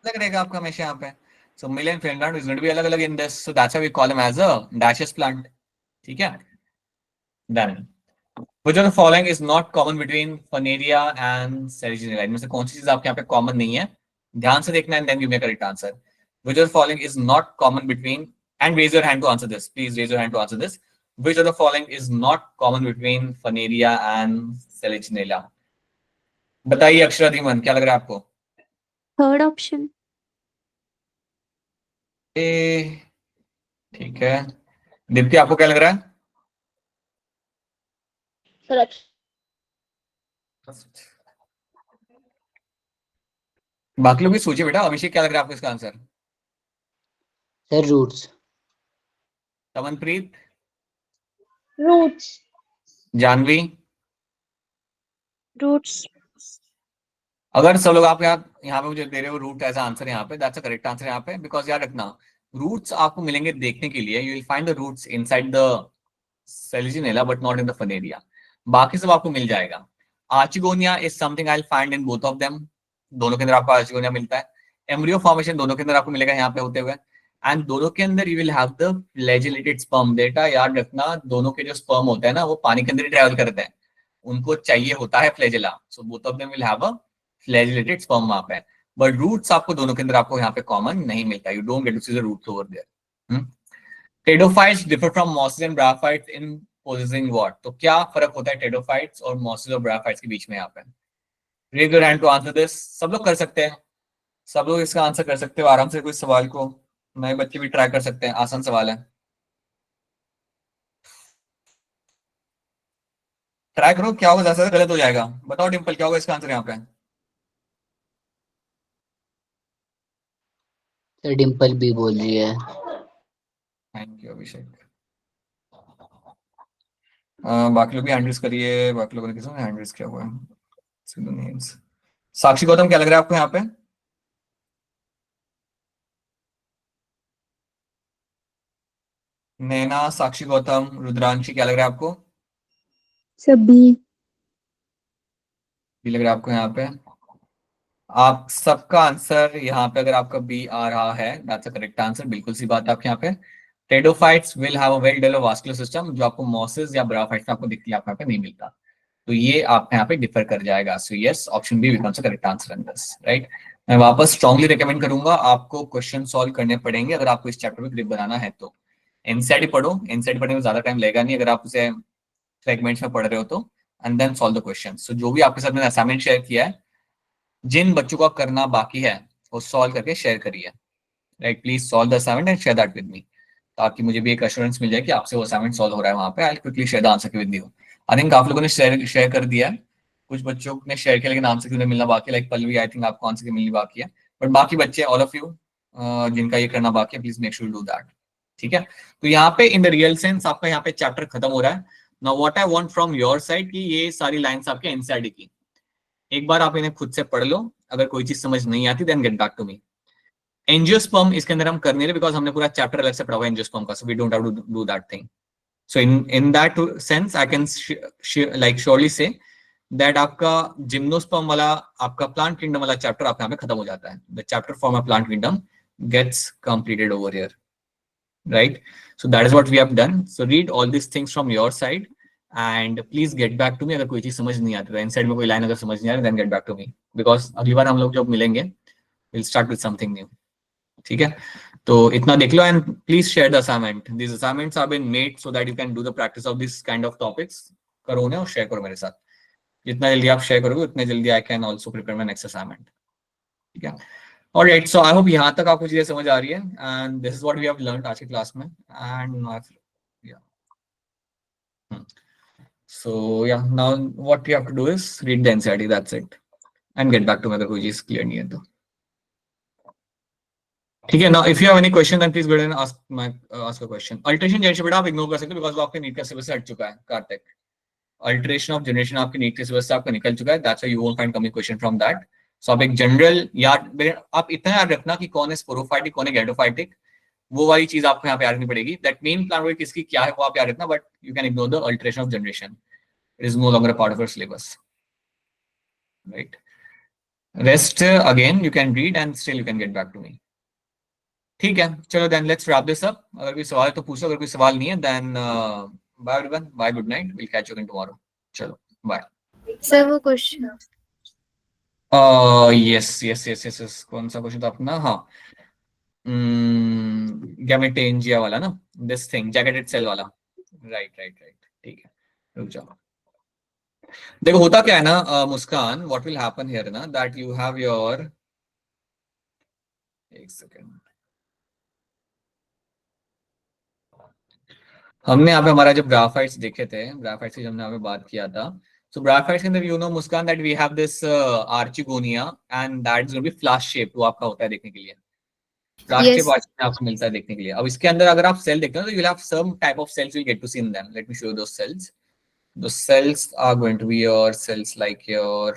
अलग रहेगा आपका हमेशा यहाँ पे। So male and female plant is going to be अलग अलग in this, so that's why we call him as a dioecious plant. ठीक है, done. Which of the following is not common between Funaria and Selaginella? इनमें से कौन सी चीज आपके यहाँ पे कॉमन नहीं है? ध्यान से देखना, and then give me a correct answer. Which of the following is not common between, and raise your hand to answer this. Please raise your hand to answer this. Which of the following is not common between Funaria and Selaginella? बताइए अक्षरा धीमन, क्या लग रहा है आपको? Third option. ठीक है, दीप्ति आपको क्या लग रहा है? बाकी लोग भी सोचिए बेटा। अभिषेक, क्या लग रहा है आपको इसका answer? Sir roots. Tamanpreet, roots. Janvi, roots. अगर सब लोग आप यहाँ पे मुझे दे रहे हो रूट एज आंसर यहाँ पे, दैट्स अ करेक्ट आंसर यहाँ पे, बिकॉज याद रखना रूट्स आपको मिलेंगे देखने के लिए, you will find the roots inside the Selaginella but not in the Funaria. बाकी सब आपको मिल जाएगा। Archegonia is something I will find in both of them, दोनों के अंदर आपको आर्चिगोनिया मिलता है। एम्ब्रियो फॉर्मेशन दोनों के अंदर आपको मिलेगा यहाँ पे होते हुए, एंड दोनों के अंदर you will have the flagellated sperm. बेटा याद रखना, दोनों के जो स्पर्म होते हैं ना, वो पानी के अंदर ही ट्रेवल करते हैं, उनको चाहिए होता है flagella. So both of them will have a flagellated sperm वहां पे, बट रूट्स आपको दोनों के अंदर आपको यहाँ पे कॉमन नहीं मिलता। You don't get to see the roots over there. Pteridophytes differ from mosses and bryophytes in possessing what? तो क्या फर्क होता है टेडोफाइट्स और मॉसेस और ब्रायोफाइट्स के बीच में? यहाँ पे raise your hand to answer this. सब लोग कर सकते हैं, सब लोग इसका आंसर कर सकते हो आराम से। कोई सवाल को नए बच्चे भी ट्राई कर सकते हैं, आसान सवाल है, ट्राई करो। क्या होगा, ज्यादा गलत हो जाएगा। बताओ डिम्पल, क्या होगा इसका आंसर यहाँ पे? सर डिम्पल भी बोल रही है। थैंक यू अभिषेक। बाकी लोग भी हैंड रेज करिए, बाकी लोगों ने किसी ने हैंड रेज किया हुआ है। See the names. साक्षी गौतम क्या लग रहा है आपको यहाँ पे? नैना, साक्षी गौतम, रुद्रांशी क्या लग रहा है आपको? सभी भी लग रहा है आपको यहाँ पे? आप सबका आंसर यहाँ पे अगर आपका बी आ रहा है, दैट्स अ करेक्ट आंसर। बिल्कुल सी बात है आपके यहाँ पे। टेडोफाइट्स will have a well developed vascular system, जो आपको मॉसेस या ब्रायोफाइट्स में आपको दिखती है, आपको यहाँ पे नहीं मिलता। तो ये आप यहाँ पे डिफर कर जाएगा। So yes, option B becomes a correct answer in this, right. मैं वापस स्ट्रांगली रिकमेंड करूंगा आपको क्वेश्चन सॉल्व करने पड़ेंगे अगर आपको इस चैप्टर में ग्रिप बनाना है तो। एनसीईआरटी पढ़ो, एनसीईआरटी पढ़ने में ज्यादा टाइम लगेगा नहीं अगर आप उसे फ्रेगमेंट्स में पढ़ रहे हो तो, and then solve the question. So जो भी आपके साथ मैंने असाइनमेंट शेयर किया है, जिन बच्चों को करना बाकी है वो सॉल्व करके शेयर करिए, right. Please solve the assignment and share that with मी, ताकि मुझे भी एक एश्योरेंस मिल जाए कि आपसे वो असाइनमेंट सॉल्व हो रहा है वहां पे। I quickly share the answer with you. I think काफी लोगों ने शेयर कर दिया है, कुछ बच्चों ने शेयर किया लेकिन आंसर क्यों मिलना बाकी है, लाइक पल्लवी, आई थिंक आपको आंसर मिलनी बाकी है। बट बाकी बच्चे, ऑल ऑफ यू जिनका ये करना बाकी है, please make sure do that, ठीक है। तो यहाँ पे इन द रियल सेंस आपका यहाँ पे चैप्टर खत्म हो रहा है। Now what I want from your side कि ये सारी लाइंस आपके एनसीईआरटी की एक बार आप इन्हें खुद से पढ़ लो। अगर कोई चीज समझ नहीं आती then get back to me. Angiosperm इसके अंदर हम कर नहीं रहे बिकॉज हमने पूरा चैप्टर अलग से पढ़ा हुआ है एंजियोस्पर्म का, so we don't have to do that thing. So in that sense I can like surely say that आपका जिम्नोस्पर्म वाला, आपका प्लांट किंगडम वाला चैप्टर आपका यहाँ पे खत्म हो जाता है। The chapter for my plant kingdom gets completed over here, right. So that is what we have done. So read all this things from your side and please get back to me अगर कोई चीज समझ नहीं आती है। Inside में कोई line अगर समझ नहीं आ रही then get back to me, because अगली बार हम लोग जब मिलेंगे will start with something new, ठीक है। तो इतना देख लो and please share the assignment. This assignments are been made so that you can do the practice of this kind of topics. करो उन्हें और शेयर करो मेरे साथ। जितना जल्दी आप शेयर करोगे उतने जल्दी I can also prepare my next assignment, ठीक है। ऑलराइट, सो आई होप यहाँ तक आपको चीजें समझ आ रही है and this is what we have learned आज की क्लास में। And so yeah, now what you have to do is read the NCERT, that's it, and get back to me अगर कोई चीज क्लियर नहीं है तो, ठीक है। now if you have any question then please go ahead and ask a question. Alteration generation बेटा आप इग्नोर कर सकते हो बिकॉज वो आपके नीट का सिलेबस से हट चुका है कार्तिक। अल्ट्रेशन ऑफ जनरेशन आपके नीट के सिलेबस से आपका निकल चुका है, that's why you won't find coming question from that. So आप एक जनरल याद, आप इतना याद रखना कि कौन है स्पोरोफाइटिक कौन है गैडोफाइटिक, वो वाली चीज आपको यहाँ पे याद रखनी पड़ेगी। दैट मेन प्लांट किसकी क्या है वो आप याद रखना, but you can ignore the alteration of generation, it is no longer a part of your syllabus, right? Rest again you can read and still you can get back to me, ठीक है। चलो then let's wrap this up. अगर कोई सवाल है तो पूछो, अगर कोई सवाल नहीं है then bye everyone, bye, good night, we'll catch you again tomorrow. चलो bye. सर वो क्वेश्चन yes, कौन सा क्वेश्चन था अपना? हाँ, गैमेटेंजिया वाला ना, this thing jacketed cell वाला, right, ठीक है। रुक जाओ, देखो होता क्या है ना मुस्कान, व्हाट विल हैपन हियर ना दैट यू हैव योर, एक सेकेंड, हमने यहाँ पे हमारा जब ग्राफाइट्स देखे थे, ग्राफाइट्स की हमने यहाँ पे बात किया था। सो ग्राफाइट्स के अंदर you know Muskan that we have this archegonia and that is gonna be flask shape, वो आपका होता है देखने के लिए, फ्लैश शेप आपको मिलता है देखने के लिए। अब इसके अंदर अगर आप सेल देखते हो तो you will have some type of cells, you will get to see in them. Let me show you those cells. The cells are going to be your cells like your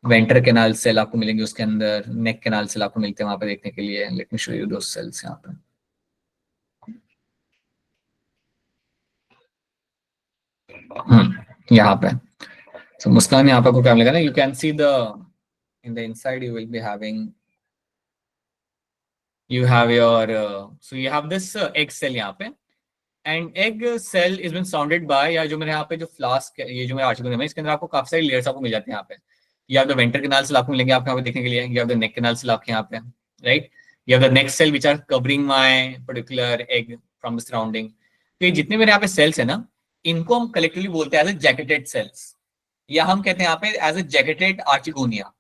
venter canal cell आपको मिलेंगे उसके अंदर, नेक canal cell आपको मिलते हैं वहां पे देखने के लिए। Let me show you those cells यहाँ पे, यहाँ पे। सो मुस्कान यहाँ पे आपको क्या मिलेगा ना, you can see the in the inside you will be having, you have your so you have this egg cell यहाँ पे, and egg cell is been surrounded by, या जो मेरे यहाँ पे जो फ्लास्क, ये जो मेरा आर्टिकल है इसके अंदर आपको काफी सारी लेयर्स आपको मिल जाती हैं यहाँ पे। You have the venter canal cell आपको मिलेंगे आपको यहाँ पे देखने के लिए, you have the neck canal cell आपके यहाँ पे, right? You have the neck cell which are covering my particular egg from the surrounding. तो ये जितने मेरे यहाँ पे सेल्स है ना, इनको हम कलेक्टिवली बोलते हैं एज ए जैकेटेड सेल्स, या हम कहते हैं यहाँ पे as a jacketed archegonia.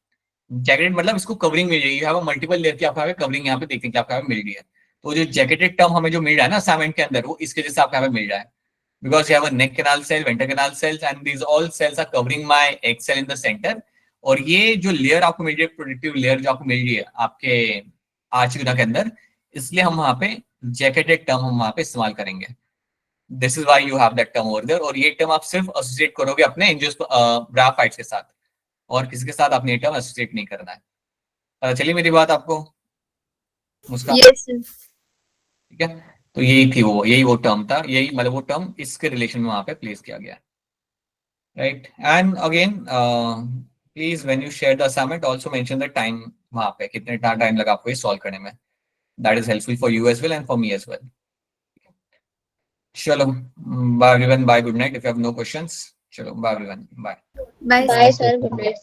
Jacketed मतलब इसको कवरिंग मिल रही है, मल्टीपल लेयर की आपको यहाँ पे कवरिंग यहाँ पे देखने के आपको यहाँ पे मिल रही है। तो जो जैकेटेड टर्म हमें जो मिल रहा है ना असाइनमेंट के अंदर, वो इसके जैसे आपको यहाँ पे मिल रहा है, because you have a neck canal cell, venter canal cells and these all cells are covering my egg cell in the centre. और ये जो लेयर आपको मिल रही है, प्रोटेक्टिव लेयर जो आपको मिल रही है आपके आर्चिगोनिया के अंदर, इसलिए हम वहां पे जैकेटेड टर्म हम वहां पे इस्तेमाल करेंगे। This is why you have that term over there. और ये टर्म आप सिर्फ एसोसिएट करोगे अपने ब्राफाइट्स के साथ, और किसी के साथ आपने ये टर्म एसोसिएट नहीं करना है। पता चली मेरी बात आपको मुस्कान? Yes sir. ठीक है, तो यही वो टर्म था, यही मतलब वो टर्म इसके रिलेशन में वहां पे प्लेस किया गया, right. And again please when you share the assignment also mention the time, वहां पे कितने टाइम लगा आपको ये सॉल्व करने में। That is helpful for you as well and for me as well. चलो bye everyone, bye, good night. If you have no questions, चलो bye everyone, bye. Bye Bye, sir. Good night.